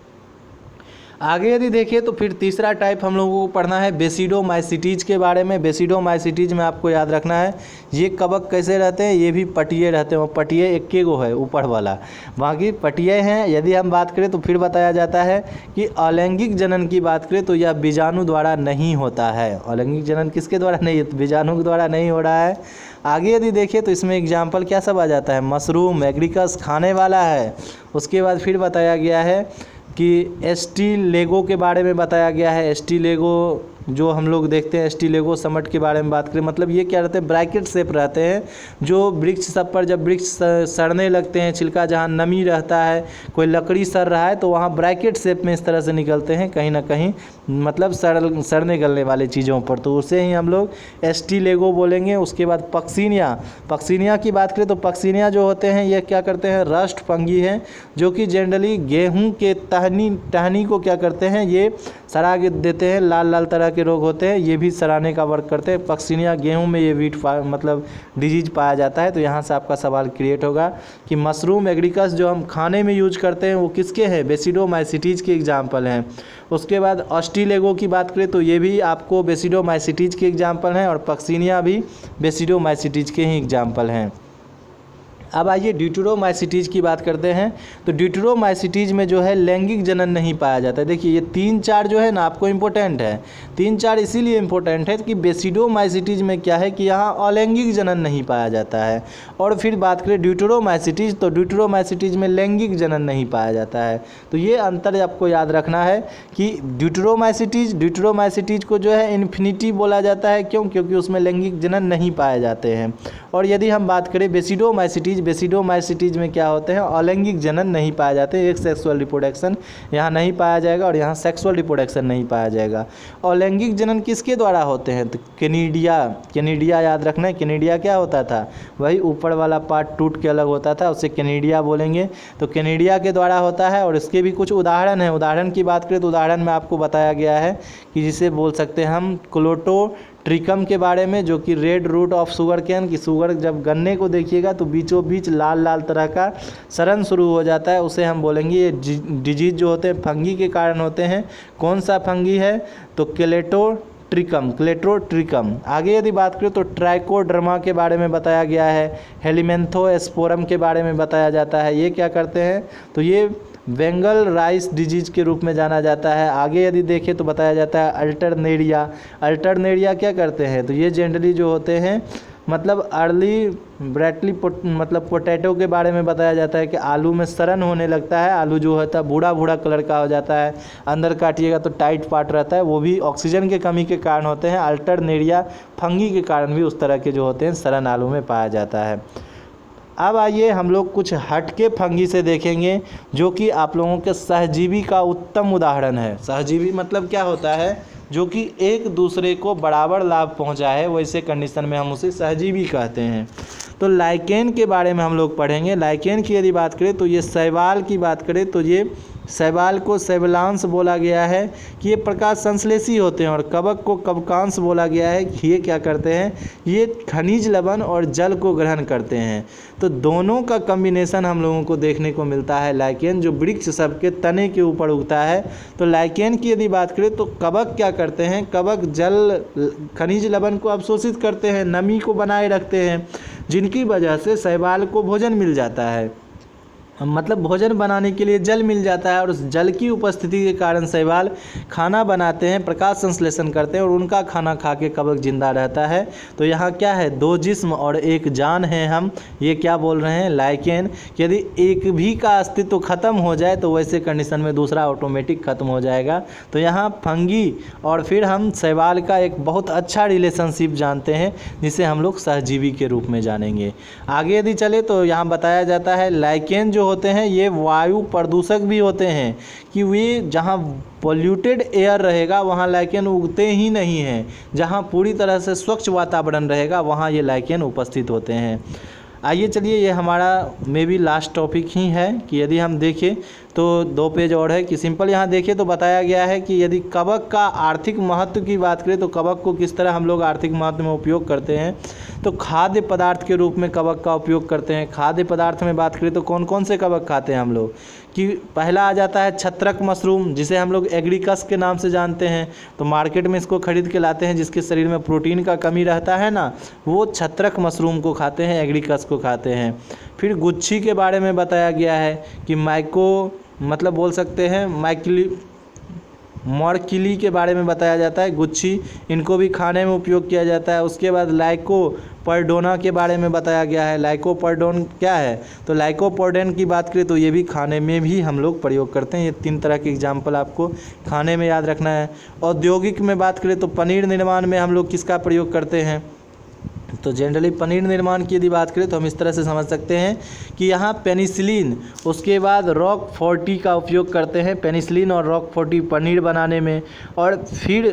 आगे यदि देखिए तो फिर तीसरा टाइप हम लोगों को पढ़ना है बेसिडोमाइसिटीज के बारे में। बेसिडोमाइसिटीज में आपको याद रखना है ये कवक कैसे रहते हैं, ये भी पटिये रहते हैं। वो पटिये एक गो है ऊपर वाला, बाकी पटिये हैं। यदि हम बात करें तो फिर बताया जाता है कि अलैंगिक जनन की बात करें तो यह बीजाणु द्वारा नहीं होता है। अलैंगिक जनन किसके द्वारा नहीं, बीजाणु के द्वारा नहीं हो रहा है। आगे यदि देखिए तो इसमें एग्जाम्पल क्या सब आ जाता है, मशरूम, एग्रीकस खाने वाला है। उसके बाद फिर बताया गया है कि एस्टिलेगो के बारे में बताया गया है। एस्टिलेगो जो हम लोग देखते हैं, एस्टिलेगो समट के बारे में बात करें, मतलब ये क्या रहते हैं, ब्रैकेट शेप रहते हैं जो वृक्ष सब पर जब वृक्ष सड़ने लगते हैं, छिलका जहाँ नमी रहता है, कोई लकड़ी सड़ रहा है तो वहाँ ब्रैकेट शेप में इस तरह से निकलते हैं कहीं ना कहीं, मतलब सड़ने गलने वाले चीज़ों पर, तो उसे ही हम लोग एस्टिलेगो बोलेंगे। उसके बाद पक्सिनिया की बात करें तो पक्सिनिया जो होते हैं ये क्या करते हैं, रस्ट फंगी हैं जो कि जनरली गेहूँ के टहनी को क्या करते हैं, ये सड़ा देते हैं। लाल लाल तरह के रोग होते हैं, ये भी सड़ाने का वर्क करते हैं। पक्सिनिया गेहूं में ये वीट मतलब डिजीज पाया जाता है। तो यहाँ से आपका सवाल क्रिएट होगा कि मशरूम, एग्रीकस जो हम खाने में यूज करते हैं वो किसके हैं, बेसिडोमाइसिटीज के एग्जाम्पल हैं। उसके बाद ऑस्टिलेगो की बात करें तो ये भी आपको बेसिडोमाइसिटीज के एग्जाम्पल हैं और पक्सिनिया भी बेसिडोमाइसिटीज के ही एग्जाम्पल हैं। अब आइए ड्यूटेरोमाइसिटीज की बात करते हैं। तो ड्यूटेरोमाइसिटीज में जो है लैंगिक जनन नहीं पाया जाता है। देखिए ये 3-4 जो है ना आपको इम्पोर्टेंट है, 3-4 इसीलिए इम्पोर्टेंट है कि बेसिडोमाइसिटीज में क्या है कि यहाँ अलैंगिक जनन नहीं पाया जाता है। और फिर बात करें ड्यूटेरोमाइसिटीज, तो ड्यूटेरोमाइसिटीज में लैंगिक जनन नहीं पाया जाता है। तो ये अंतर आपको याद रखना है कि ड्यूटेरोमाइसिटीज को जो है इन्फिनिटी बोला जाता है। क्यों? क्योंकि उसमें लैंगिक जनन नहीं पाए जाते हैं। और यदि हम बात करें बेसिडोमाइसिटीज में क्या होते हैं, अलैंगिक जनन नहीं पाए जाते। एक सेक्सुअल रिप्रोडक्शन यहाँ नहीं पाया जाएगा और यहाँ सेक्सुअल रिप्रोडक्शन नहीं पाया जाएगा। अलैंगिक जनन किसके द्वारा होते हैं, तो कैनिडिया याद रखना है। कैनिडिया क्या होता था, वही ऊपर वाला पार्ट टूट के अलग होता था, उसे कैनिडिया बोलेंगे। तो कैनिडिया के द्वारा होता है और इसके भी कुछ उदाहरण हैं। उदाहरण की बात करें तो उदाहरण में आपको बताया गया है कि जिसे बोल सकते हैं हम क्लोटोट्रिकम के बारे में, जो कि red root of sugar cane की शुगर जब गन्ने को देखिएगा तो बीचों बीच लाल लाल तरह का सड़न शुरू हो जाता है, उसे हम बोलेंगे ये डिजीज जो होते हैं फंगी के कारण होते हैं। कौन सा फंगी है, तो क्लेटोट्रिकम। आगे यदि बात करें तो ट्राइकोडर्मा के बारे में बताया गया है। हेलिमेंथोस्पोरम के बारे में बताया जाता है। ये क्या करते हैं, तो ये बेंगल राइस डिजीज के रूप में जाना जाता है। आगे यदि देखें तो बताया जाता है अल्टरनेरिया क्या करते हैं, तो ये जनरली जो होते हैं मतलब अर्ली ब्रैटली मतलब पोटैटो के बारे में बताया जाता है कि आलू में सड़न होने लगता है, आलू जो होता है बूढ़ा कलर का हो जाता है, अंदर काटिएगा तो टाइट पार्ट रहता है, वो भी ऑक्सीजन के कमी के कारण होते हैं। अल्टरनेरिया फंगी के कारण भी उस तरह के जो होते हैं सड़न आलू में पाया जाता है। अब आइए हम लोग कुछ हटके फंगी से देखेंगे जो कि आप लोगों के सहजीवी का उत्तम उदाहरण है। सहजीवी मतलब क्या होता है, जो कि एक दूसरे को बराबर लाभ पहुंचाए, वैसे कंडीशन में हम उसे सहजीवी कहते हैं। तो लाइकेन के बारे में हम लोग पढ़ेंगे। लाइकेन की यदि बात करें तो ये शैवाल की बात करें तो ये शैवाल को शैवलांश बोला गया है कि ये प्रकाश संश्लेषी होते हैं, और कवक को कवकांश बोला गया है कि ये क्या करते हैं, ये खनिज लवण और जल को ग्रहण करते हैं। तो दोनों का कम्बिनेशन हम लोगों को देखने को मिलता है लाइकेन, जो वृक्ष सबके तने के ऊपर उगता है। तो लाइकेन की यदि बात करें तो कवक क्या करते हैं, कवक जल खनिज लवण को अवशोषित करते हैं, नमी को बनाए रखते हैं, जिनकी वजह से शैवाल को भोजन मिल जाता है। मतलब भोजन बनाने के लिए जल मिल जाता है और उस जल की उपस्थिति के कारण शैवाल खाना बनाते हैं, प्रकाश संश्लेषण करते हैं और उनका खाना खा के कवक जिंदा रहता है। तो यहाँ क्या है, दो जिस्म और एक जान है। हम ये क्या बोल रहे हैं, लाइकेन। यदि एक भी का अस्तित्व खत्म हो जाए तो वैसे कंडीशन में दूसरा ऑटोमेटिक खत्म हो जाएगा। तो यहाँ फंगी और फिर हम शैवाल का एक बहुत अच्छा रिलेशनशिप जानते हैं, जिसे हम लोग सहजीवी के रूप में जानेंगे। आगे यदि चले तो यहाँ बताया जाता है लाइकेन जो होते हैं ये वायु प्रदूषक भी होते हैं, कि वे जहाँ पोल्यूटेड एयर रहेगा वहाँ लाइकेन उगते ही नहीं हैं, जहाँ पूरी तरह से स्वच्छ वातावरण रहेगा वहाँ ये लाइकेन उपस्थित होते हैं। आइए चलिए, ये हमारा मे बी लास्ट टॉपिक ही है कि यदि हम देखें तो 2 पेज और है कि सिंपल यहाँ देखें तो बताया गया है कि यदि कवक का आर्थिक महत्व की बात करें तो कवक को किस तरह हम लोग आर्थिक महत्व में उपयोग करते हैं। तो खाद्य पदार्थ के रूप में कवक का उपयोग करते हैं। खाद्य पदार्थ में बात करें तो कौन कौन से कवक खाते हैं हम लोग, कि पहला आ जाता है छत्रक मशरूम, जिसे हम लोग एग्रीकस के नाम से जानते हैं। तो मार्केट में इसको खरीद के लाते हैं, जिसके शरीर में प्रोटीन का कमी रहता है ना, वो छत्रक मशरूम को खाते हैं, एग्रीकस को खाते हैं। फिर गुच्छी के बारे में बताया गया है कि मतलब बोल सकते हैं मॉर्किली के बारे में बताया जाता है, गुच्छी, इनको भी खाने में उपयोग किया जाता है। उसके बाद लाइकोपर्डोना के बारे में बताया गया है। लाइकोपर्डोन क्या है, तो लाइकोपर्डोन की बात करें तो ये भी खाने में भी हम लोग प्रयोग करते हैं। ये 3 तरह के एग्जाम्पल आपको खाने में याद रखना है। औद्योगिक में बात करें तो पनीर निर्माण में हम लोग किसका प्रयोग करते हैं, तो जनरली पनीर निर्माण की यदि बात करें तो हम इस तरह से समझ सकते हैं कि यहाँ पेनिसिलिन, उसके बाद रॉकफोर्टी का उपयोग करते हैं, पेनिसिलिन और रॉकफोर्टी पनीर बनाने में। और फिर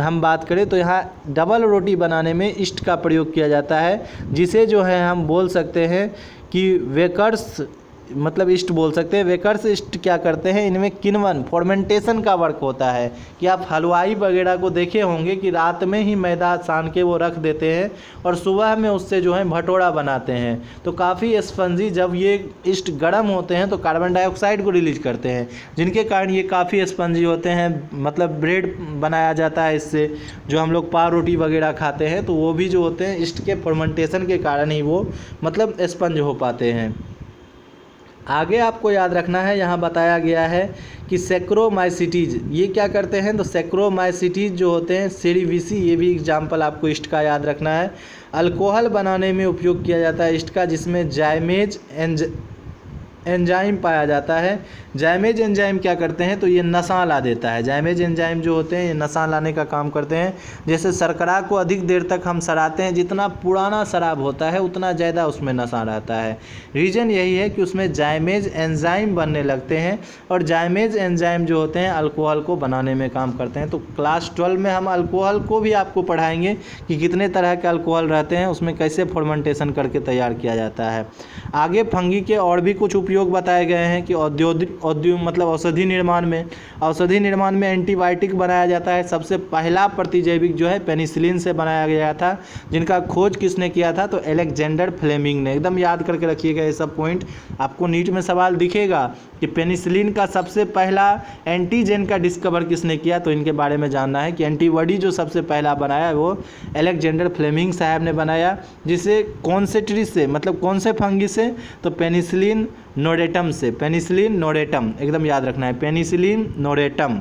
हम बात करें तो यहाँ डबल रोटी बनाने में ईस्ट का प्रयोग किया जाता है, जिसे जो है हम बोल सकते हैं कि वेकर्स मतलब ईस्ट बोल सकते हैं। वेकर्स ईस्ट क्या करते हैं, इनमें किण्वन फॉर्मेंटेशन का वर्क होता है। कि आप हलवाई वगैरह को देखे होंगे कि रात में ही मैदा सान के वो रख देते हैं और सुबह में उससे जो है भटोरा बनाते हैं। तो काफ़ी स्पंजी, जब ये ईस्ट गर्म होते हैं तो कार्बन डाइऑक्साइड को रिलीज करते हैं, जिनके कारण ये काफ़ी स्पंजी होते हैं। मतलब ब्रेड बनाया जाता है इससे, जो हम लोग पाव रोटी वगैरह खाते हैं, तो वो भी जो होते हैं ईस्ट के फॉर्मेंटेशन के कारण ही वो मतलब स्पंज हो पाते हैं। आगे आपको याद रखना है, यहाँ बताया गया है कि सैक्रोमाइसिटीज ये क्या करते हैं, तो सैक्रोमाइसिटीज जो होते हैं सेरीविसी, ये भी एग्जाम्पल आपको ईस्ट का याद रखना है। अल्कोहल बनाने में उपयोग किया जाता है ईस्ट का, जिसमें जाइमेज एंजाइम पाया जाता है। जाइमेज एंजाइम क्या करते हैं, तो ये नशा ला देता है। जाइमेज एंजाइम जो होते हैं ये नशा लाने का काम करते हैं। जैसे शर्करा को अधिक देर तक हम सराते हैं, जितना पुराना शराब होता है उतना ज़्यादा उसमें नशा रहता है। रीज़न यही है कि उसमें जाइमेज एंजाइम बनने लगते हैं, और जाइमेज एंजाइम जो होते हैं अल्कोहल को बनाने में काम करते हैं। तो क्लास 12 में हम अल्कोहल को भी आपको पढ़ाएंगे कि कितने तरह के अल्कोहल रहते हैं, उसमें कैसे फॉर्मेंटेशन करके तैयार किया जाता है। आगे फंगी के और भी कुछ उपयोग बताए गए हैं कि मतलब औषधि निर्माण में एंटीबायोटिक बनाया जाता है। सबसे पहला प्रतिजैविक जो है पेनिसिलिन से बनाया गया था, जिनका खोज किसने किया था, तो अलेक्जेंडर फ्लेमिंग ने। एकदम याद करके रखिएगा ये सब पॉइंट, आपको नीट में सवाल दिखेगा कि पेनिसिलिन का सबसे पहला एंटीजेन का डिस्कवर किसने किया, तो इनके बारे में जानना है कि एंटीबॉडी जो सबसे पहला बनाया वो अलेक्जेंडर फ्लेमिंग साहब ने बनाया, जिसे कौन से ट्री से, मतलब कौन से फंगी से, तो पेनिसिलिन नोडेटम से। पेनिसिलिन नोडेटम एकदम याद रखना है, पेनिसिलिन नोडेटम।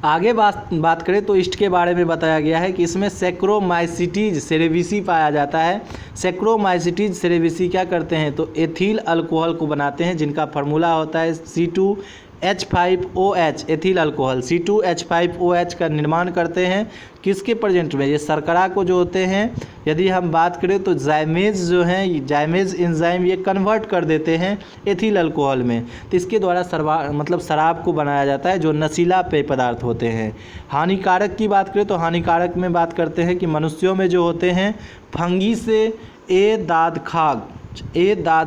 आगे बात करें तो ईस्ट के बारे में बताया गया है कि इसमें सैक्रोमाइसिटीज सेरेविसी पाया जाता है। सैक्रोमाइसिटीज सेरेविसी क्या करते हैं, तो एथिल अल्कोहल को बनाते हैं, जिनका फार्मूला होता है C2H5OH, एथिल अल्कोहल C2H5OH का निर्माण करते हैं। किसके प्रेजेंट में, ये शर्करा को जो होते हैं, यदि हम बात करें तो जाइमेज जो हैं, जाइमेज एंजाइम ये कन्वर्ट कर देते हैं एथिल अल्कोहल में। तो इसके द्वारा शराब को बनाया जाता है, जो नशीला पेय पदार्थ होते हैं। हानिकारक की बात करें तो हानिकारक में बात करते हैं कि मनुष्यों में जो होते हैं फंगी से ए दाद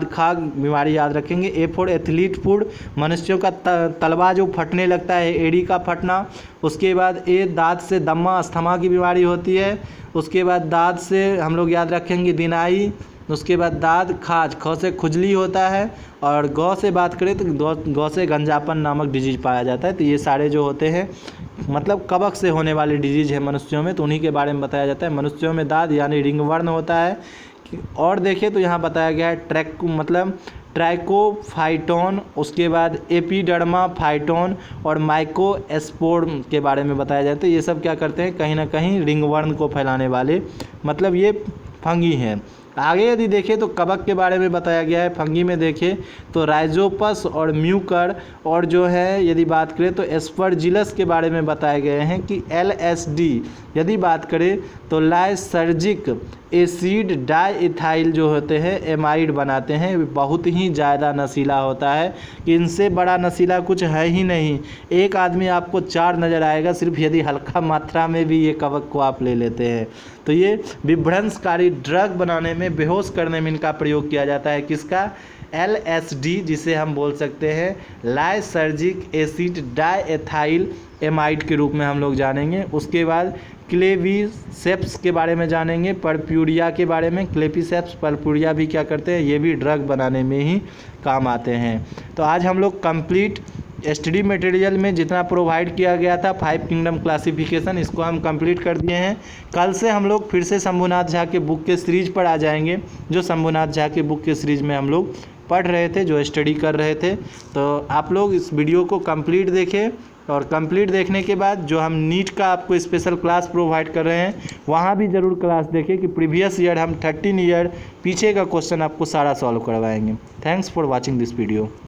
खाग बीमारी याद रखेंगे। ए फॉर एथलीट फूड, मनुष्यों का तलवा जो फटने लगता है, एड़ी का फटना। उसके बाद ए दाद से दम्मा अस्थमा की बीमारी होती है। उसके बाद दाद से हम लोग याद रखेंगे दिनाई। उसके बाद दाद खाज, ख से खुजली होता है। और गौ से बात करें तो गौ से गंजापन नामक डिजीज पाया जाता है। तो ये सारे जो होते हैं मतलब कवक से होने वाली डिजीज है मनुष्यों में, तो उन्हीं के बारे में बताया जाता है। मनुष्यों में दाद यानी रिंगवर्ण होता है। और देखें तो यहाँ बताया गया है ट्राइकोफाइटोन, उसके बाद एपिडर्मा फाइटोन और माइकोस्पोर के बारे में बताया जाता है। ये सब क्या करते हैं, कहीं ना कहीं रिंगवर्म को फैलाने वाले, मतलब ये फंगी हैं। आगे यदि देखें तो कवक के बारे में बताया गया है। फंगी में देखें तो राइजोपस और म्यूकर, और जो है यदि बात करें तो एस्परजिलस के बारे में बताए गए हैं कि LSD यदि बात करें तो लाइसर्जिक एसिड डाइइथाइल जो होते हैं एमाइड बनाते हैं, बहुत ही ज़्यादा नशीला होता है। इनसे बड़ा नशीला कुछ है ही नहीं। एक आदमी आपको 4 नज़र आएगा सिर्फ यदि हल्का मात्रा में भी ये कवक को आप ले लेते हैं। तो ये विभ्रंशकारी ड्रग बनाने में, बेहोश करने में इनका प्रयोग किया जाता है। किसका? LSD, जिसे हम बोल सकते हैं लाइसर्जिक एसिड डाइएथाइल एमाइड के रूप में हम लोग जानेंगे। उसके बाद क्लेविसेप्स के बारे में जानेंगे, परप्यूरिया के बारे में। क्लेविसेप्स परप्यूरिया भी क्या करते हैं, ये भी ड्रग बनाने में ही काम आते हैं। तो आज हम लोग कंप्लीट स्टडी मटेरियल में जितना प्रोवाइड किया गया था 5 किंगडम क्लासिफिकेशन, इसको हम कंप्लीट कर दिए हैं। कल से हम लोग फिर से शंभुनाथ झा के बुक के सीरीज पर आ जाएंगे, जो शंभुनाथ झा के बुक के सीरीज में हम लोग पढ़ रहे थे, जो स्टडी कर रहे थे। तो आप लोग इस वीडियो को कंप्लीट देखें, और कंप्लीट देखने के बाद जो हम नीट का आपको स्पेशल क्लास प्रोवाइड कर रहे हैं वहाँ भी ज़रूर क्लास देखें कि प्रीवियस ईयर हम 13 ईयर पीछे का क्वेश्चन आपको सारा सॉल्व करवाएंगे। Thanks for watching this video.